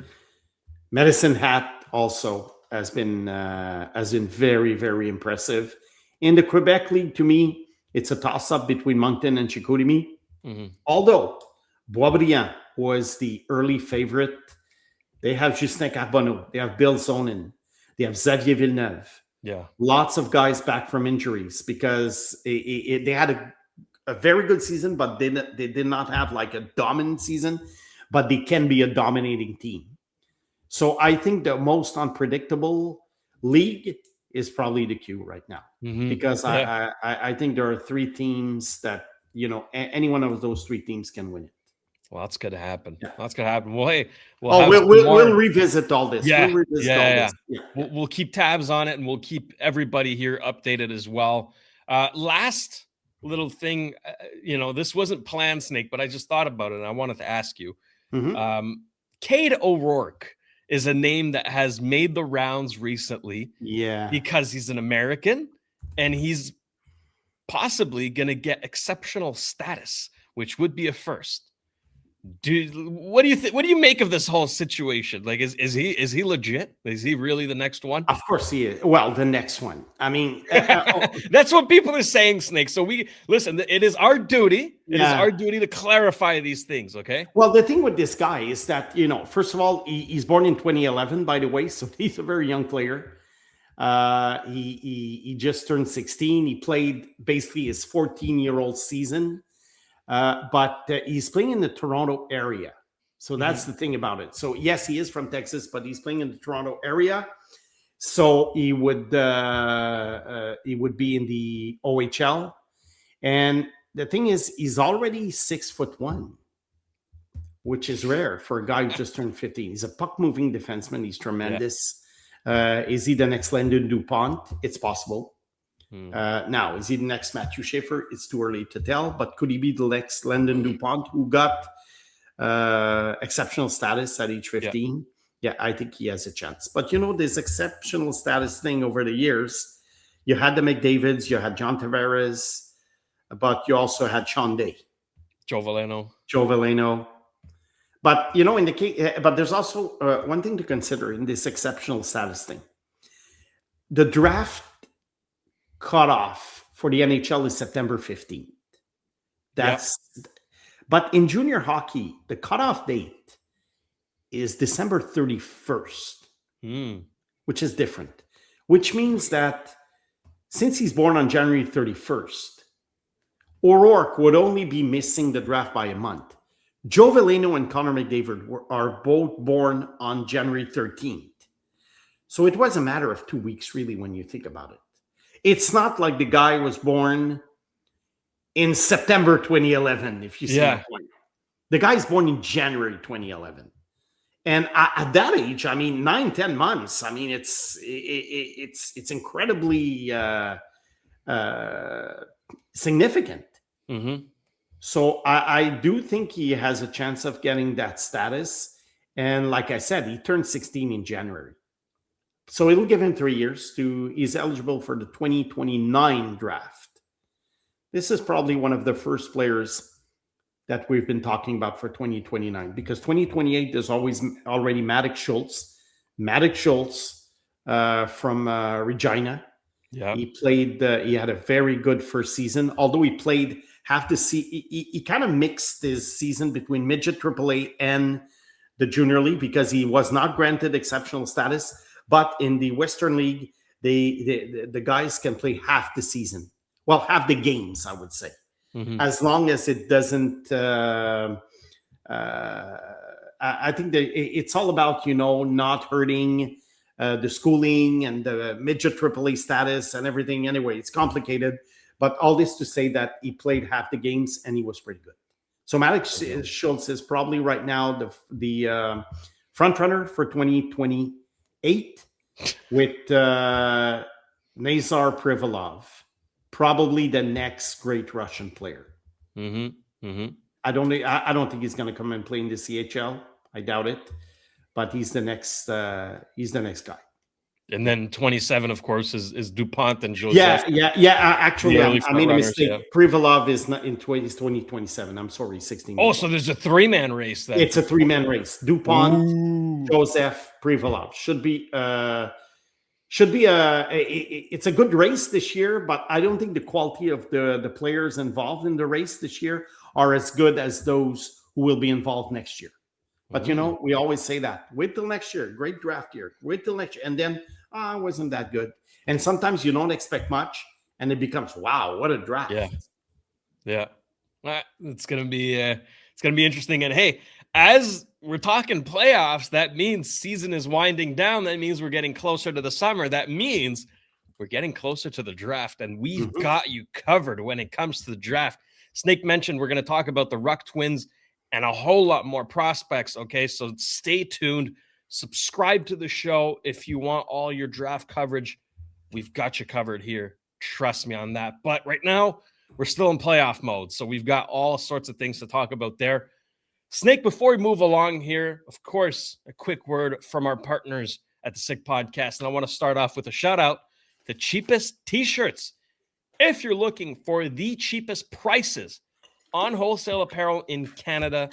Medicine Hat also has been very, very impressive. In the Quebec League, to me, it's a toss-up between Moncton and Chicoutimi. Although Boisvert was the early favorite. They have Justin Carbonneau. They have Bill Zonin. They have Xavier Villeneuve. Yeah. Lots of guys back from injuries because they had a very good season, but they did not have like a dominant season, but they can be a dominating team. So I think the most unpredictable league is probably the Q right now because I think there are three teams that, any one of those three teams can win it. Well, that's going to happen. Yeah. That's going to happen. Well, hey, we'll revisit all this. Yeah. We'll keep tabs on it, and we'll keep everybody here updated as well. Last little thing, this wasn't planned, Snake, but I just thought about it, and I wanted to ask you. Cade O'Rourke is a name that has made the rounds recently. Yeah. Because he's an American, and he's possibly going to get exceptional status, which would be a first. What do you think? What do you make of this whole situation? Like, is he legit? Is he really the next one? Of course he is. Well, the next one. I mean, that's what people are saying, Snake. So we listen. It is our duty. It is our duty to clarify these things. Okay. Well, the thing with this guy is that first of all, he's born in 2011, by the way, so he's a very young player. He just turned 16. He played basically his 14-year-old season. But he's playing in the Toronto area. So that's the thing about it. So yes, he is from Texas, but he's playing in the Toronto area. So he would be in the OHL. And the thing is, he's already 6'1", which is rare for a guy who just turned 15. He's a puck-moving defenseman. He's tremendous. Is he the next Landon Dupont? It's possible. Now, is he the next Matthew Schaefer? It's too early to tell, but could he be the next Landon Dupont who got exceptional status at age 15? Yeah, I think he has a chance. But this exceptional status thing over the years, you had the McDavids, you had John Tavares, but you also had Sean Day. Joe Veleno. But, in the case, but there's also one thing to consider in this exceptional status thing. The draft cutoff for the NHL is September 15th. But in junior hockey, the cutoff date is December 31st, which is different, which means that since he's born on January 31st, O'Rourke would only be missing the draft by a month. Joe Veleno and Connor McDavid are both born on January 13th. So it was a matter of 2 weeks, really, when you think about it. It's not like the guy was born in September 2011, if you see the point. The guy's born in January 2011. And at that age, 9-10 months, it's incredibly significant. So I do think he has a chance of getting that status. And like I said, he turned 16 in January. So it'll give him 3 years he's eligible for the 2029 draft. This is probably one of the first players that we've been talking about for 2029, because 2028 there's already Matic Schultz from Regina. Yeah. He had a very good first season, although he played half the season. He kind of mixed his season between midget AAA and the junior league, because he was not granted exceptional status. But in the Western League, the guys can play half the season. Well, half the games, I would say, as long as it doesn't. I think that it's all about, not hurting the schooling and the midget AAA status and everything. Anyway, it's complicated, but all this to say that he played half the games and he was pretty good. So Matic Schultz is probably right now the front runner for 2028 with Nazar Privalov, probably the next great Russian player. I don't think he's going to come and play in the CHL. I doubt it, but he's the next guy. And then 27, of course, is Dupont and Joseph. Actually, I made a mistake. Yeah. Privalov is not in 2027. I'm sorry, 16. Oh, so there's a 3-man race then. It's a 3-man race. Dupont, Joseph, Privalov should be it's a good race this year, but I don't think the quality of the players involved in the race this year are as good as those who will be involved next year. But we always say that. Wait till next year. Great draft year. Wait till next year. And then, it wasn't that good. And sometimes you don't expect much, and it becomes, wow, what a draft. Yeah. It's gonna be interesting. And hey, as we're talking playoffs, that means season is winding down. That means we're getting closer to the summer. That means we're getting closer to the draft, and we've got you covered when it comes to the draft. Snake mentioned we're going to talk about the Ruck Twins and a whole lot more prospects. Okay, so stay tuned. Subscribe to the show if you want all your draft coverage. We've got you covered here. Trust me on that. But right now, we're still in playoff mode, so we've got all sorts of things to talk about there. Snake, before we move along here, of course, a quick word from our partners at the Sick Podcast. And I want to start off with a shout out to Cheapest T-Shirts. If you're looking for the cheapest prices on wholesale apparel in Canada,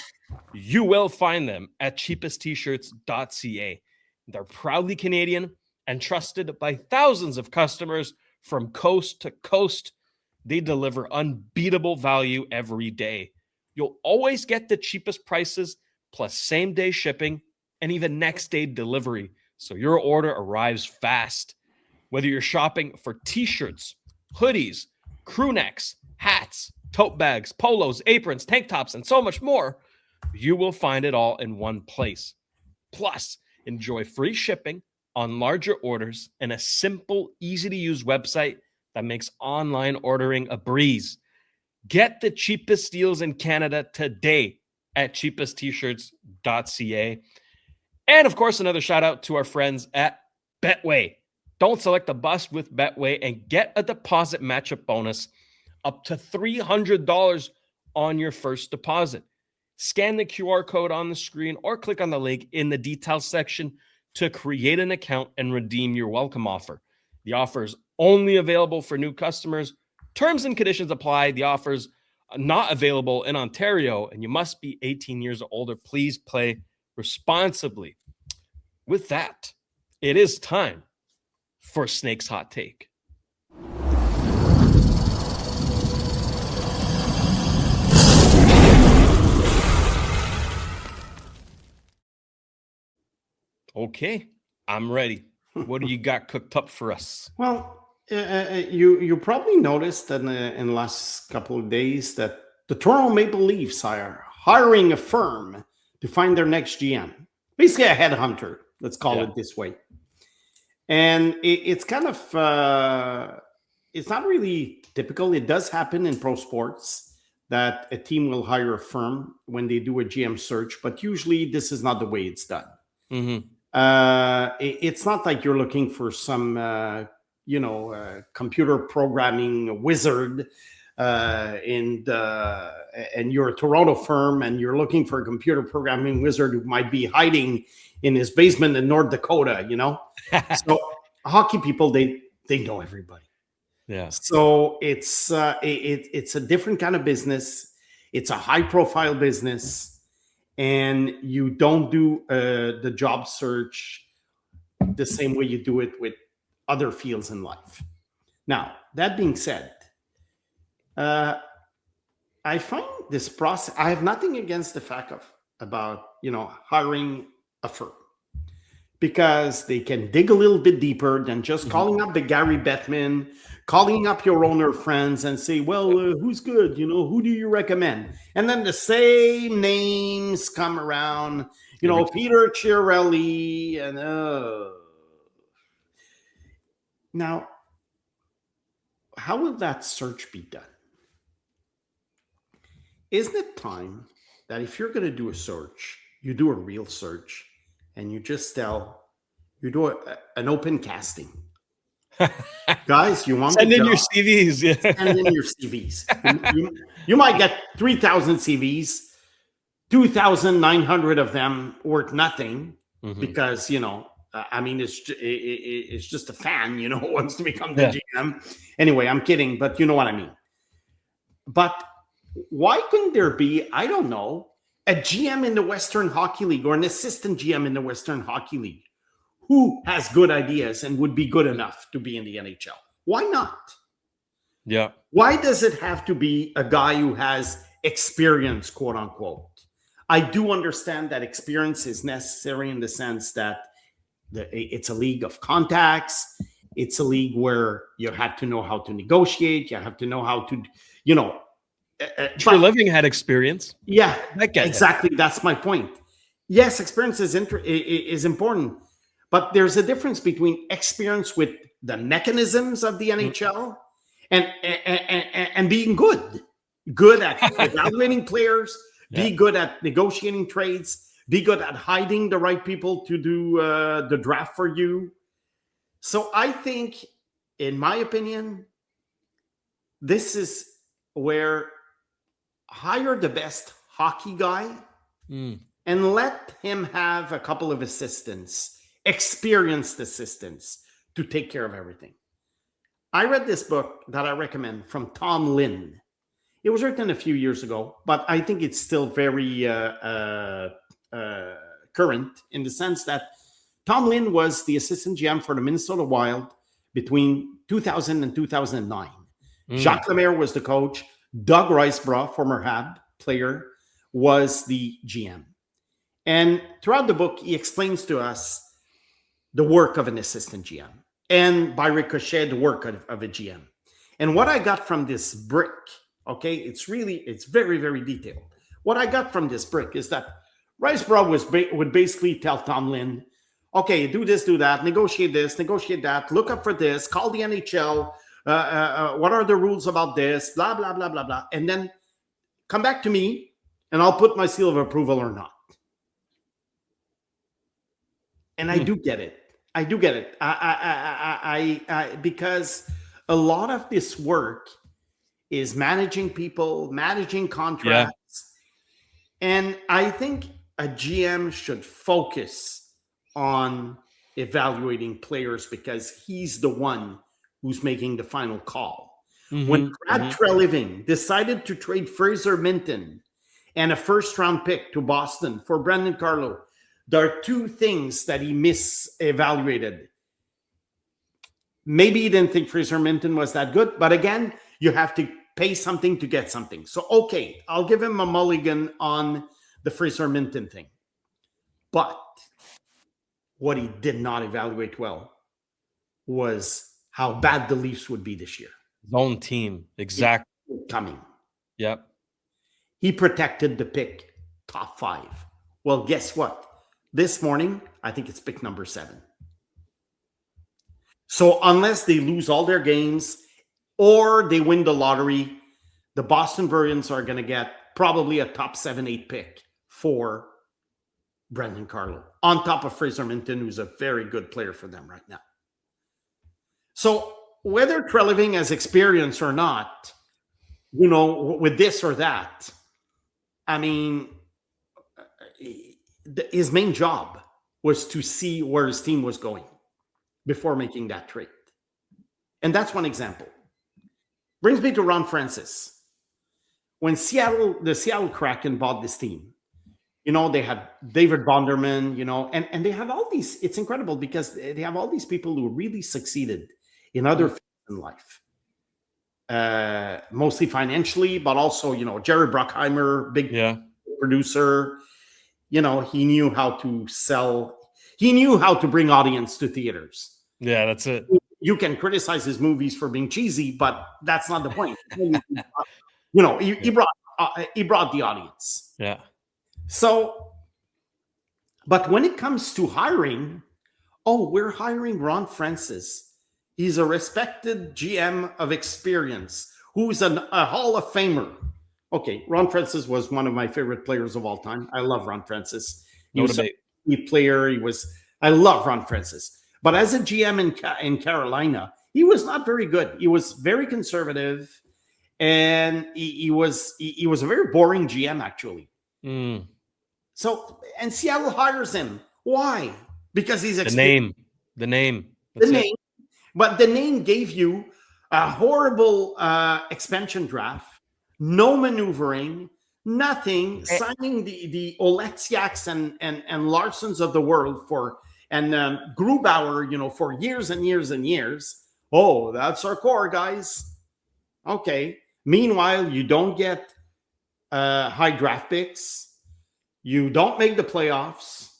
you will find them at cheapesttshirts.ca. They're proudly Canadian and trusted by thousands of customers from coast to coast. They deliver unbeatable value every day. You'll always get the cheapest prices, plus same-day shipping and even next-day delivery, so your order arrives fast. Whether you're shopping for T-shirts, hoodies, crew necks, hats, tote bags, polos, aprons, tank tops, and so much more, you will find it all in one place. Plus, enjoy free shipping on larger orders and a simple, easy-to-use website that makes online ordering a breeze. Get the cheapest deals in Canada today at cheapesttshirts.ca. And, of course, another shout-out to our friends at Betway. Don't select a bust with Betway and get a deposit matchup bonus up to $300 on your first deposit. Scan the QR code on the screen or click on the link in the details section to create an account and redeem your welcome offer. The offer is only available for new customers. Terms and conditions apply. The offer's not available in Ontario, and you must be 18 years or older. Please play responsibly. With that, it is time for Snake's Hot Take. Okay, I'm ready. What do you got cooked up for us? Well, you probably noticed that in the last couple of days that the Toronto Maple Leafs are hiring a firm to find their next GM. Basically a headhunter, let's call it this way. And it's kind of, it's not really typical. It does happen in pro sports that a team will hire a firm when they do a GM search, but usually this is not the way it's done. Mm-hmm. It's not like you're looking for some, computer programming wizard, and you're a Toronto firm and you're looking for a computer programming wizard who might be hiding in his basement in North Dakota, So hockey people, they know everybody. Yeah. So it's a different kind of business. It's a high-profile business, and you don't do the job search the same way you do it with other fields in life. Now, that being said, I find this process, I have nothing against the fact about hiring a firm, because they can dig a little bit deeper than just calling up the Gary Bettman, calling up your owner friends and say, well, who's good? Who do you recommend? And then the same names come around, Peter Chiarelli and now, how will that search be done? Isn't it time that if you're going to do a search, you do a real search, and you just you do an open casting? Guys, you want send in your CVs. Yeah. Send in your CVs. You might get 3,000 CVs, 2,900 of them worth nothing because, it's just a fan, who wants to become the GM. Anyway, I'm kidding, but you know what I mean. But why couldn't there be, I don't know, a GM in the Western Hockey League or an assistant GM in the Western Hockey League who has good ideas and would be good enough to be in the NHL? Why not? Yeah. Why does it have to be a guy who has experience, quote unquote? I do understand that experience is necessary in the sense that it's a league of contacts. It's a league where you have to know how to negotiate. You have to know how to, Living had experience. Yeah, exactly. That's my point. Yes, experience is important, but there's a difference between experience with the mechanisms of the NHL and being good at evaluating players, be good at negotiating trades, be good at hiding the right people to do the draft for you. So I think, in my opinion, this is where hire the best hockey guy and let him have a couple of assistants, experienced assistants, to take care of everything. I read this book that I recommend from Tom Lynn. It was written a few years ago, but I think it's still very current in the sense that Tom Lynn was the assistant GM for the Minnesota Wild between 2000 and 2009. Jacques Lemaire was the coach. Doug Riceborough, former Hab player, was the GM. And throughout the book, he explains to us the work of an assistant GM and, by ricochet, the work of a GM. And what I got from this brick, it's very, very detailed. What I got from this brick is that Riceborough would basically tell Tom Lynn, okay, do this, do that, negotiate this, negotiate that, look up for this, call the NHL, what are the rules about this, blah, blah, blah, blah, blah. And then come back to me and I'll put my seal of approval or not. And I do get it. I do get it. I because a lot of this work is managing people, managing contracts. Yeah. And I think a GM should focus on evaluating players because he's the one who's making the final call. When Brad Treliving decided to trade Fraser Minton and a first-round pick to Boston for Brandon Carlo, there are two things that he misevaluated. Maybe he didn't think Fraser Minton was that good, but again, you have to pay something to get something. So, okay, I'll give him a mulligan on the Fraser Minton thing. But what he did not evaluate well was how bad the Leafs would be this year. His own team, exactly. Coming. Yep. He protected the pick top 5. Well, guess what? This morning, I think it's pick number 7. So unless they lose all their games or they win the lottery, the Boston Bruins are going to get probably a top 7-8 pick for Brandon Carlo, on top of Fraser Minton, who's a very good player for them right now. So whether Treliving has experience or not, with this or that, I mean, his main job was to see where his team was going before making that trade. And that's one example. Brings me to Ron Francis. when the Seattle Kraken bought this team, they had David Bonderman, and they have all these. It's incredible because they have all these people who really succeeded in other fields in life, mostly financially, but also, Jerry Bruckheimer, big producer. He knew how to sell. He knew how to bring audience to theaters. Yeah, that's it. You can criticize his movies for being cheesy, but that's not the point. He brought the audience. Yeah. So, but when it comes to hiring, we're hiring Ron Francis. He's a respected GM of experience who's a Hall of Famer. Okay, Ron Francis was one of my favorite players of all time. I love Ron Francis. He was a player. I love Ron Francis. But as a GM in Carolina, he was not very good. He was very conservative, and he was a very boring GM, actually. So, and Seattle hires him. Why? Because he's the name. That's the name. But the name gave you a horrible expansion draft, no maneuvering, nothing, signing the Oleksiaks and Larsons of the world and Grubauer, for years and years and years. Oh, that's our core, guys. Okay. Meanwhile, you don't get high draft picks. You don't make the playoffs.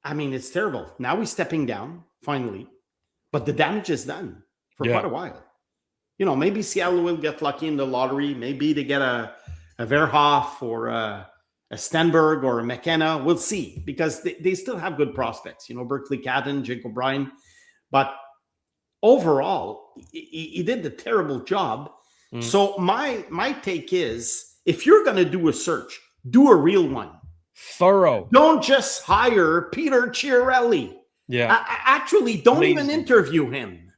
It's terrible. Now he's stepping down, finally. But the damage is done for quite a while. Maybe Seattle will get lucky in the lottery. Maybe they get a Verhoff or a Stenberg or a McKenna. We'll see, because they still have good prospects. Berkeley Catton, Jake O'Brien. But overall, he did a terrible job. So my take is, if you're going to do a search, do a real one. Thorough. Don't just hire Peter Chiarelli. Yeah. Actually, don't even interview him.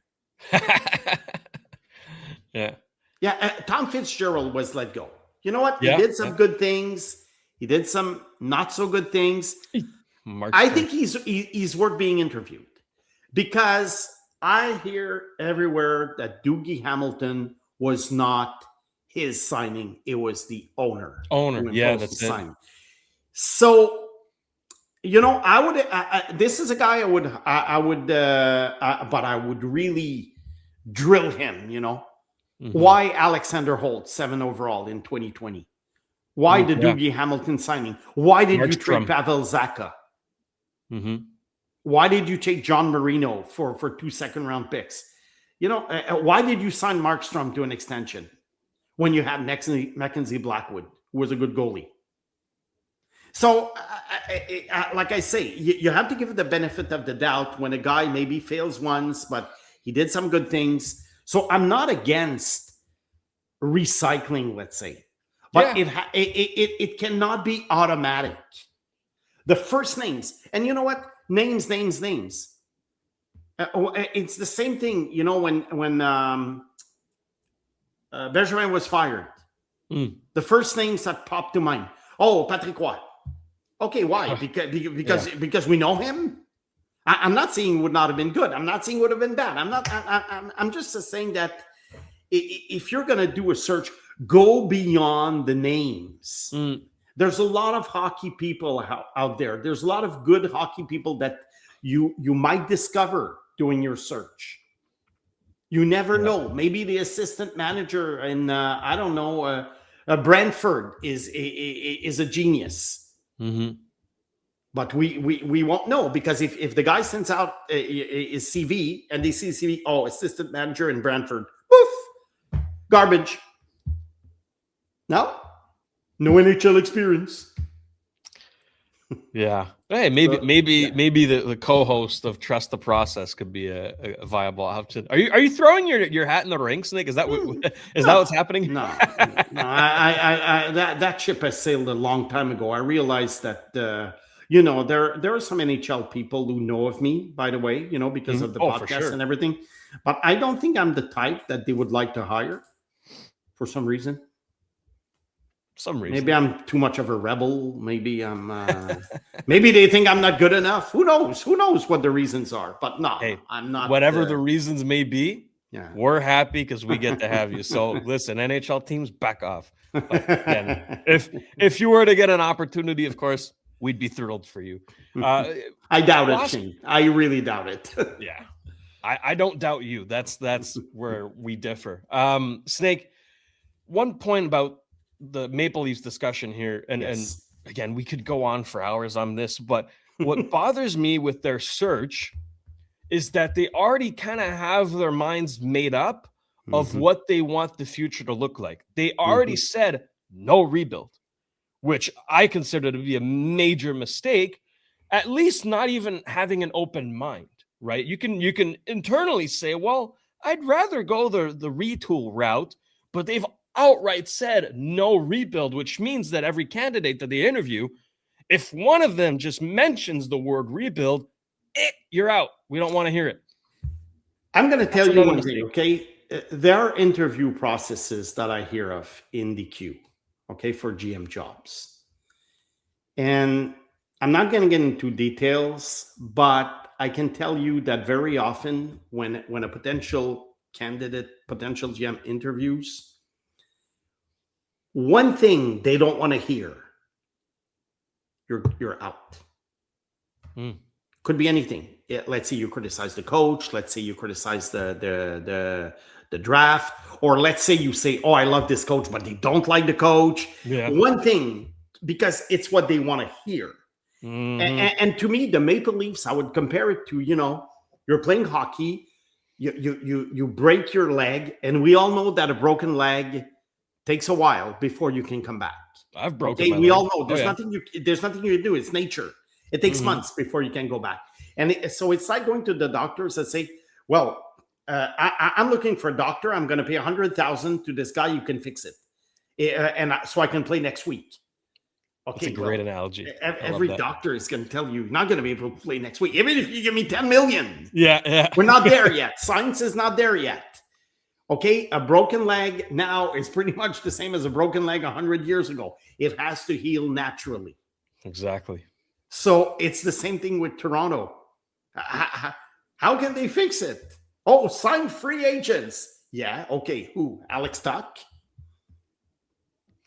Yeah. Yeah. Tom Fitzgerald was let go. You know what? He Yeah, did some good things. He did some not so good things. I think he's worth being interviewed, because I hear everywhere that Dougie Hamilton was not his signing. It was the owner. Yeah, that's it. Sign. So, I would. This is a guy I would, but I would really drill him. Why Alexander Holt 7 overall in 2020? Why the Dougie Hamilton signing? Why did you trade Pavel Zacha? Why did you take John Marino for 2 second-round picks? Why did you sign Markstrom to an extension when you had Mackenzie Blackwood, who was a good goalie? So, like I say, you have to give it the benefit of the doubt when a guy maybe fails once, but he did some good things. So I'm not against recycling, let's say, but it cannot be automatic. The first names, and you know what? Names. It's the same thing, when Bergeron was fired. The first names that popped to mind. Oh, Patrick Roy. Okay, why? Because we know him. I'm not saying it would not have been good. I'm not saying it would have been bad. I'm just saying that if you're going to do a search, go beyond the names. There's a lot of hockey people out there. There's a lot of good hockey people that you might discover doing your search. You never know. Maybe the assistant manager in Brantford is a genius. But we won't know, because if the guy sends out his CV and they see CV, assistant manager in Brantford, poof, garbage. No NHL experience. Yeah. Hey, maybe the co-host of Trust the Process could be a viable option. Are you throwing your hat in the ring, Snake? Is that what's happening? No. I that ship has sailed a long time ago. I realized that there are some NHL people who know of me, by the way, because of the podcast and everything. But I don't think I'm the type that they would like to hire for some reason. Maybe I'm too much of a rebel. Maybe I'm. Maybe they think I'm not good enough. Who knows? Who knows what the reasons are? But no, I'm not. Whatever the reasons may be, Yeah. We're happy because we get to have you. So listen, NHL teams, back off. But again, if you were to get an opportunity, of course, we'd be thrilled for you. I doubt it, Shayne. I really doubt it. Yeah. I don't doubt you. That's where we differ. Snake, one point about the Maple Leafs discussion here, and again, we could go on for hours on this, but what bothers me with their search is that they already kind of have their minds made up of what they want the future to look like. They already said no rebuild, which I consider to be a major mistake, at least not even having an open mind, right? You can internally say, well, I'd rather go the retool route, but they've outright said no rebuild, which means that every candidate that they interview, if one of them just mentions the word rebuild, you're out. We don't want to hear it. I'm going to tell you one thing, okay? There are interview processes that I hear of in the queue, okay, for GM jobs. And I'm not going to get into details, but I can tell you that very often when a potential candidate, potential GM interviews, one thing they don't want to hear, you're out. Could be anything. Let's say you criticize the coach. Let's say you criticize the draft, or let's say you say, "Oh, I love this coach," but they don't like the coach. Yeah. One thing, because it's what they want to hear. And to me, the Maple Leafs, I would compare it to, you're playing hockey, you break your leg, and we all know that a broken leg takes a while before you can come back. I've broken my we leg. all know there's nothing you can do. It's nature. It takes months before you can go back. And so it's like going to the doctors and say, well, I'm looking for a doctor. I'm going to pay $100,000 to this guy. You can fix it. So I can play next week. Okay, that's a great analogy. Every doctor is going to tell you you're not going to be able to play next week, even if you give me 10 million. Yeah. We're not there yet. Science is not there yet. Okay, a broken leg now is pretty much the same as a broken leg 100 years ago. It has to heal naturally. Exactly. So it's the same thing with Toronto. How can they fix it? Oh, sign free agents. Yeah, okay. Who? Alex Tuck?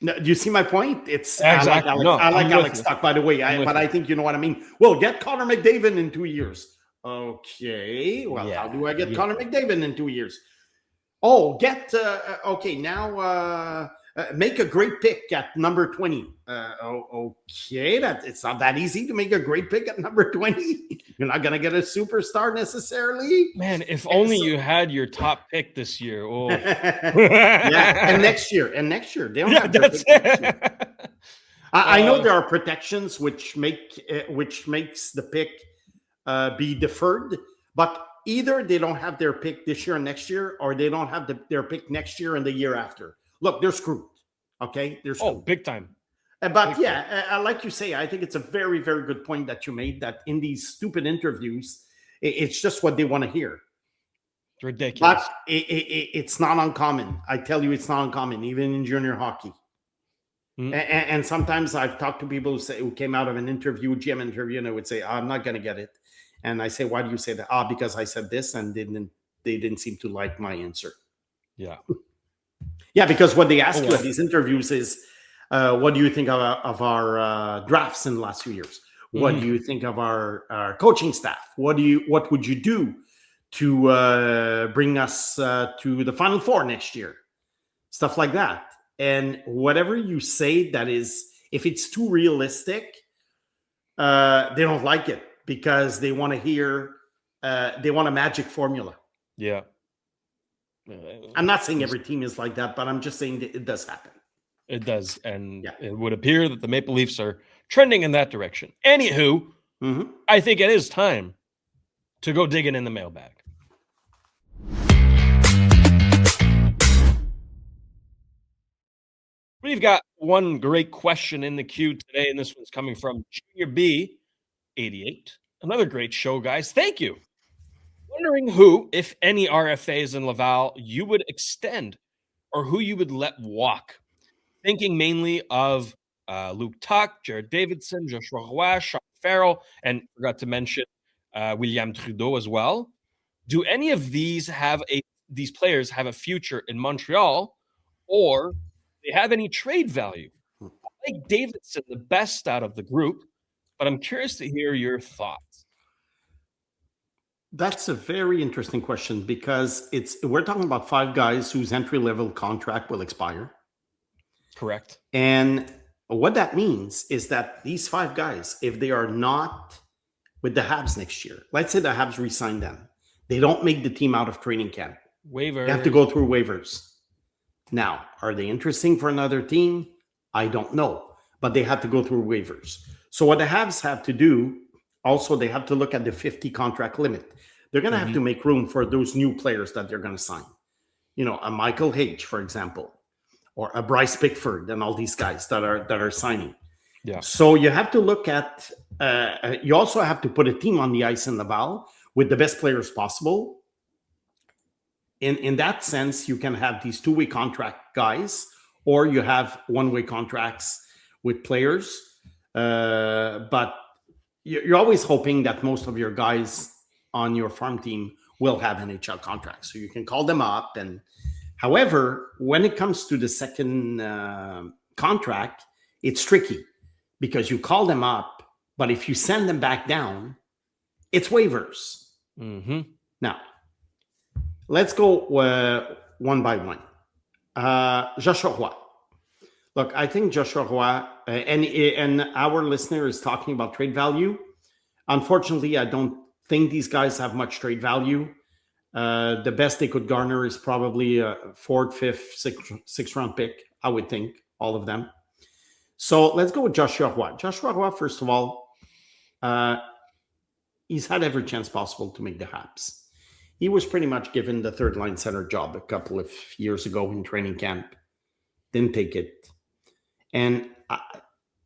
No, do you see my point? It's exactly. I like Alex Tuck, by the way. But I think you know what I mean. Well, get Connor McDavid in 2 years. Okay. Well, how do I get Connor McDavid in 2 years? Oh, make a great pick at number 20. Okay, it's not that easy to make a great pick at number 20. You're not going to get a superstar necessarily. Man, if only you had your top pick this year. Oh. And next year. They don't have their pick next year. I know there are protections which makes the pick be deferred, but either they don't have their pick this year and next year, or they don't have their pick next year and the year after. Look, they're screwed. Okay, they're screwed. Oh, big time. But big time. Like you say, I think it's a very, very good point that you made, that in these stupid interviews, it's just what they want to hear. It's ridiculous. But it's not uncommon. I tell you, it's not uncommon, even in junior hockey. And sometimes I've talked to people who came out of an interview, GM interview, and they would say, I'm not going to get it. And I say, why do you say that? Because I said this, and they didn't seem to like my answer. Yeah. Yeah, because what they ask you at these interviews is, what do you think of our drafts in the last few years? What do you think of our coaching staff? What would you do to bring us to the Final Four next year? Stuff like that. And whatever you say that is, if it's too realistic, they don't like it, because they want to hear, they want a magic formula. Yeah. I'm not saying every team is like that, but I'm just saying that it does happen. It does. And it would appear that the Maple Leafs are trending in that direction. Anywho, I think it is time to go digging in the mailbag. We've got one great question in the queue today, and this one's coming from Junior B 88. Another great show, guys. Thank you. Wondering who, if any RFAs in Laval, you would extend, or who you would let walk. Thinking mainly of Luke Tuck, Jared Davidson, Joshua Roy, Sean Farrell, and forgot to mention William Trudeau as well. Do any of these have a these players have a future in Montreal or they have any trade value. I like Davidson the best out of the group, but I'm curious to hear your thoughts. That's a very interesting question because we're talking about 5 guys whose entry-level contract will expire. Correct. And what that means is that these 5 guys, if they are not with the Habs next year, let's say the Habs re-sign them, they don't make the team out of training camp. Waivers. They have to go through waivers. Now, are they interesting for another team? I don't know, but they have to go through waivers. So what the Habs have to do, also, they have to look at the 50 contract limit. They're going to have to make room for those new players that they're going to sign. You know, a Michael Hage, for example, or a Bryce Pickford, and all these guys that are signing. Yeah. So you have to look at. You also have to put a team on the ice in Laval with the best players possible. In that sense, you can have these 2-way contract guys, or you have 1-way contracts with players. But you're always hoping that most of your guys on your farm team will have NHL contracts, so you can call them up. And however, when it comes to the second contract, it's tricky because you call them up, but if you send them back down, it's waivers. Now, let's go one by one. Joshua Roy. Look, I think Joshua Roy, and our listener is talking about trade value. Unfortunately, I don't think these guys have much trade value. The best they could garner is probably a 4th, 5th, 6th round pick, I would think, all of them. So let's go with Joshua Roy. Joshua Roy, first of all, he's had every chance possible to make the Habs. He was pretty much given the third line center job a couple of years ago in training camp. Didn't take it. And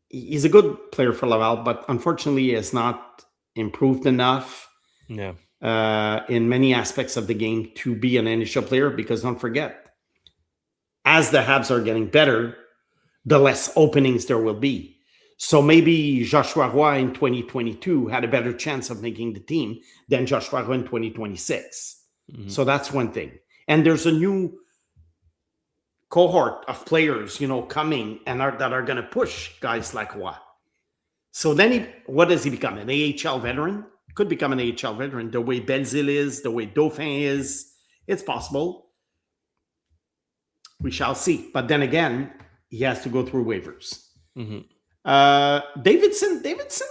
he's a good player for Laval, but unfortunately he has not improved enough in many aspects of the game to be an NHL player, because don't forget, as the Habs are getting better, the less openings there will be. So maybe Joshua Roy in 2022 had a better chance of making the team than Joshua Roy in 2026. So that's one thing. And there's a new cohort of players, coming and that are going to push guys like Roy. So then what does he become? An AHL veteran? Could become an AHL veteran. The way Belzile is, the way Dauphin is, it's possible. We shall see. But then again, he has to go through waivers. Davidson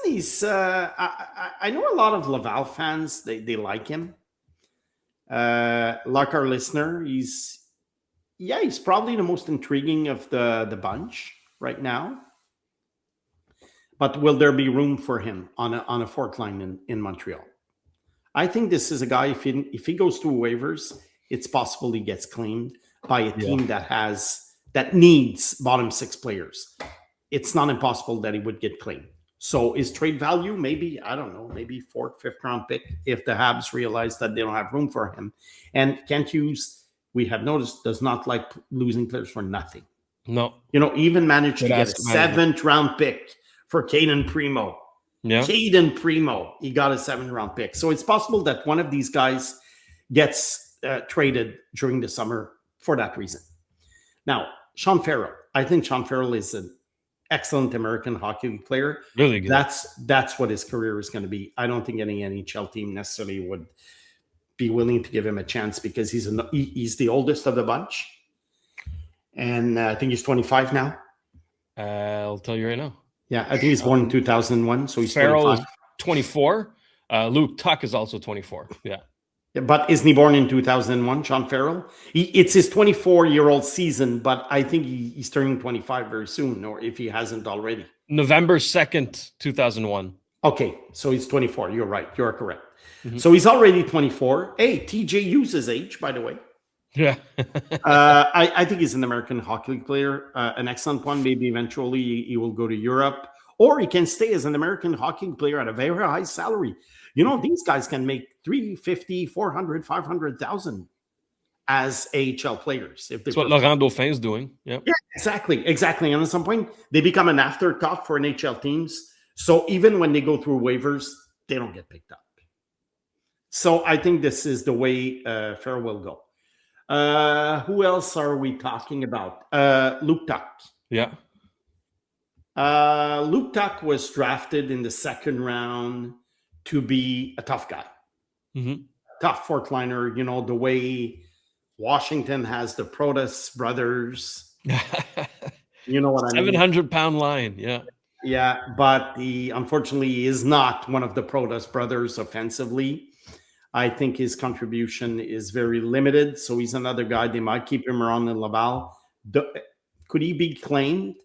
is, I know a lot of Laval fans, they like him. Like our listener, he's probably the most intriguing of the bunch right now. But will there be room for him on a 4th line in Montreal? I think this is a guy, if he goes through waivers, it's possible he gets claimed by a team that needs bottom 6 players. It's not impossible that he would get claimed. So is trade value maybe, I don't know, maybe 4th, 5th round pick if the Habs realize that they don't have room for him. And Kent Hughes, we have noticed, does not like losing players for nothing. No. Even managed to get a 7th round pick for Caden Primo. Yeah. Caden Primo, he got a 7th round pick. So it's possible that one of these guys gets traded during the summer for that reason. Now, Sean Farrell. I think Sean Farrell is an excellent American hockey player. Really good. That's what his career is going to be. I don't think any NHL team necessarily would be willing to give him a chance because he's the oldest of the bunch. And I think he's 25 now. I'll tell you right now. Yeah, I think he's born in 2001, so he's Farrell 25. Is 24. Luke Tuck is also 24. Yeah. But isn't he born in 2001, Sean Farrell? It's his 24-year-old season, but I think he's turning 25 very soon, or if he hasn't already. November 2nd, 2001. Okay, so he's 24. You're right. You're correct. So he's already 24. Hey, TJ Hughes' age, by the way. Yeah. I think he's an American hockey player, an excellent one. Maybe eventually he will go to Europe, or he can stay as an American hockey player at a very high salary. These guys can make $350,000, $400,000, $500,000 as AHL players. That's what Laurent Dauphin is doing. Yep. Yeah, exactly. And at some point, they become an afterthought for NHL teams. So even when they go through waivers, they don't get picked up. So I think this is the way Farrell will go. Who else are we talking about? Luke Tuck. Yeah. Luke Tuck was drafted in the second round to be a tough guy. Mm-hmm. Tough fourth liner, you know, the way Washington has the Protas brothers. You know what I mean? 700-pound line. Yeah. Yeah, but he unfortunately is not one of the Protas brothers offensively. I think his contribution is very limited. So he's another guy. They might keep him around in Laval. Could he be claimed?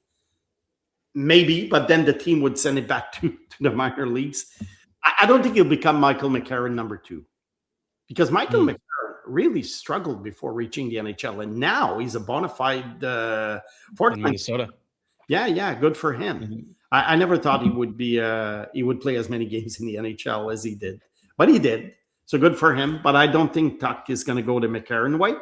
Maybe, but then the team would send it back to the minor leagues. I don't think he'll become Michael McCarron number 2, because Michael McCarron really struggled before reaching the NHL, and now he's a bona fide in Minnesota. Yeah, good for him. Mm-hmm. I never thought he would be he would play as many games in the NHL as he did, but he did. So good for him. But I don't think Tuck is going to go to McCarron way.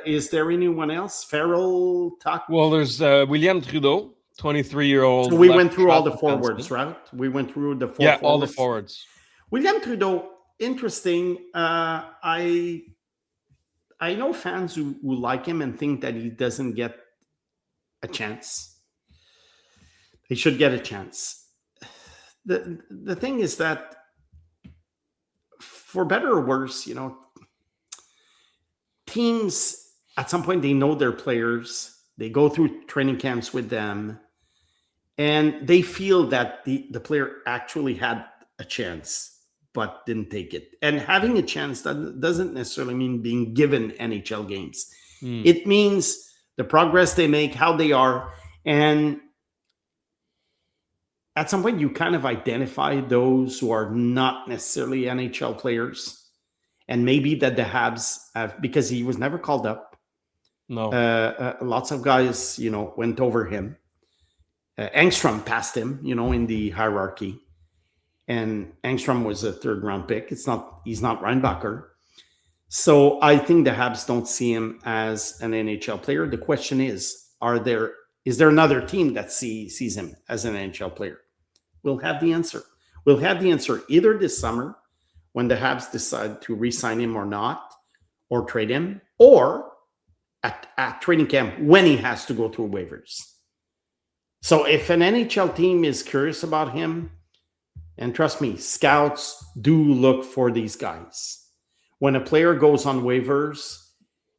Is there anyone else? Farrell, Tuck? Well, there's William Trudeau, 23-year-old. So we went through all the forwards, right? We went through the four forwards. All the forwards. William Trudeau, interesting. I know fans who like him and think that he doesn't get a chance. He should get a chance. The thing is that, for better or worse, you know, teams at some point, they know their players. They go through training camps with them, and they feel that the player actually had a chance but didn't take it. And having a chance doesn't necessarily mean being given NHL games. It means the progress they make, how they are, and at some point you kind of identify those who are not necessarily NHL players, and maybe that the Habs have, because he was never called up. No. Lots of guys, you know, went over him. Engstrom passed him, you know, in the hierarchy. And Engstrom was a third-round pick. He's not Reinbacher. So I think the Habs don't see him as an NHL player. The question is there another team that sees him as an NHL player? We'll have the answer. We'll have the answer either this summer, when the Habs decide to re-sign him or not, or trade him, or at training camp when he has to go through waivers. So if an NHL team is curious about him, and trust me, scouts do look for these guys. When a player goes on waivers,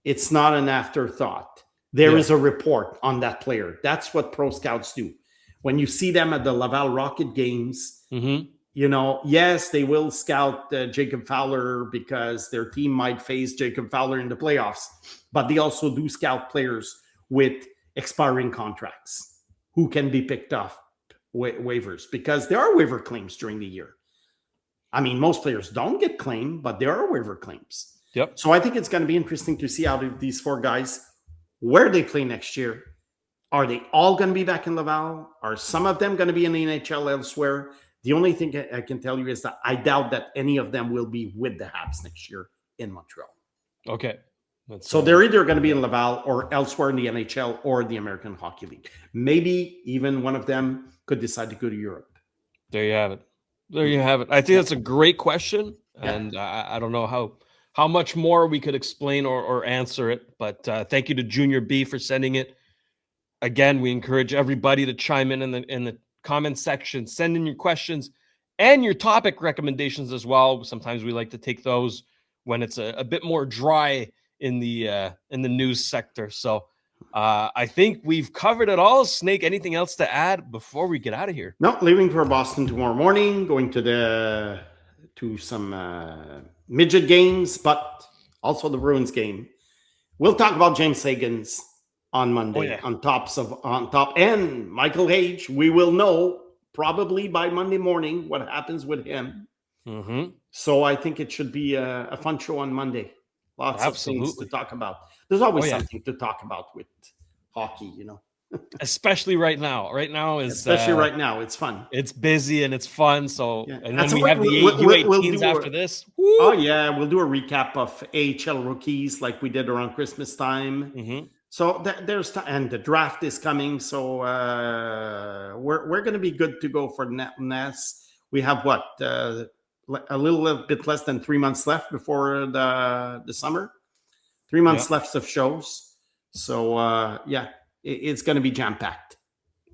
it's not an afterthought. There is a report on that player. That's what pro scouts do. When you see them at the Laval Rocket games, you know, yes, they will scout Jacob Fowler because their team might face Jacob Fowler in the playoffs, but they also do scout players with expiring contracts who can be picked off waivers, because there are waiver claims during the year. I mean, most players don't get claimed, but there are waiver claims. Yep. So I think it's going to be interesting to see how these four guys, where they play next year. Are they all going to be back in Laval? Are some of them going to be in the NHL elsewhere? The only thing I can tell you is that I doubt that any of them will be with the Habs next year in Montreal. Okay. So they're either going to be in Laval or elsewhere in the NHL or the American Hockey League. Maybe even one of them could decide to go to Europe. There you have it. There you have it. I think that's a great question, and I don't know how much more we could explain or answer it, but thank you to Junior B for sending it. Again, we encourage everybody to chime in the comment section, send in your questions and your topic recommendations as well. Sometimes we like to take those when it's a bit more dry in the news sector. So I think we've covered it all. Snake, anything else to add before we get out of here? No, leaving for Boston tomorrow morning, going to some midget games, but also the Bruins game. We'll talk about James Hagens on Monday on top, and Michael Hage. We will know probably by Monday morning what happens with him. So I think it should be a fun show on Monday. Lots of things to talk about. There's always something to talk about with hockey, you know. Especially right now. Right now, it's fun. It's busy and it's fun. So, and then we what have the U18s after this. Woo! Oh yeah, we'll do a recap of AHL rookies like we did around Christmas time. So and the draft is coming. So we're going to be good to go for NES. We have a little bit less than 3 months left before the summer. 3 months left of shows. So, it's going to be jam-packed.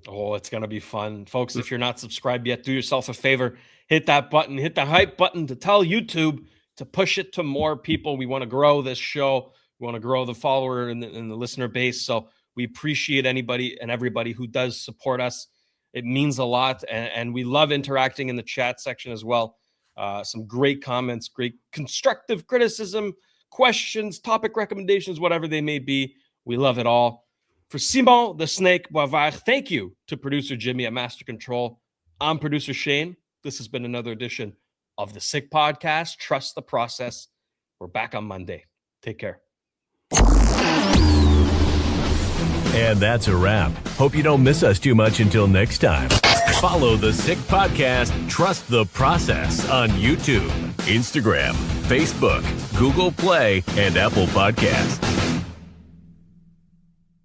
Oh, it's going to be fun. Folks, if you're not subscribed yet, do yourself a favor. Hit that button. Hit the hype button to tell YouTube to push it to more people. We want to grow this show. We want to grow the follower and the listener base. So we appreciate anybody and everybody who does support us. It means a lot. And we love interacting in the chat section as well. Some great comments, great constructive criticism, questions, topic recommendations, whatever they may be. We love it all. For Simon the Snake Boisvert, thank you to producer Jimmy at Master Control. I'm producer Shayne. This has been another edition of the Sick Podcast. Trust the process. We're back on Monday. Take care. And that's a wrap. Hope you don't miss us too much until next time. Follow the Sick Podcast, Trust the Process on YouTube, Instagram, Facebook, Google Play, and Apple Podcasts.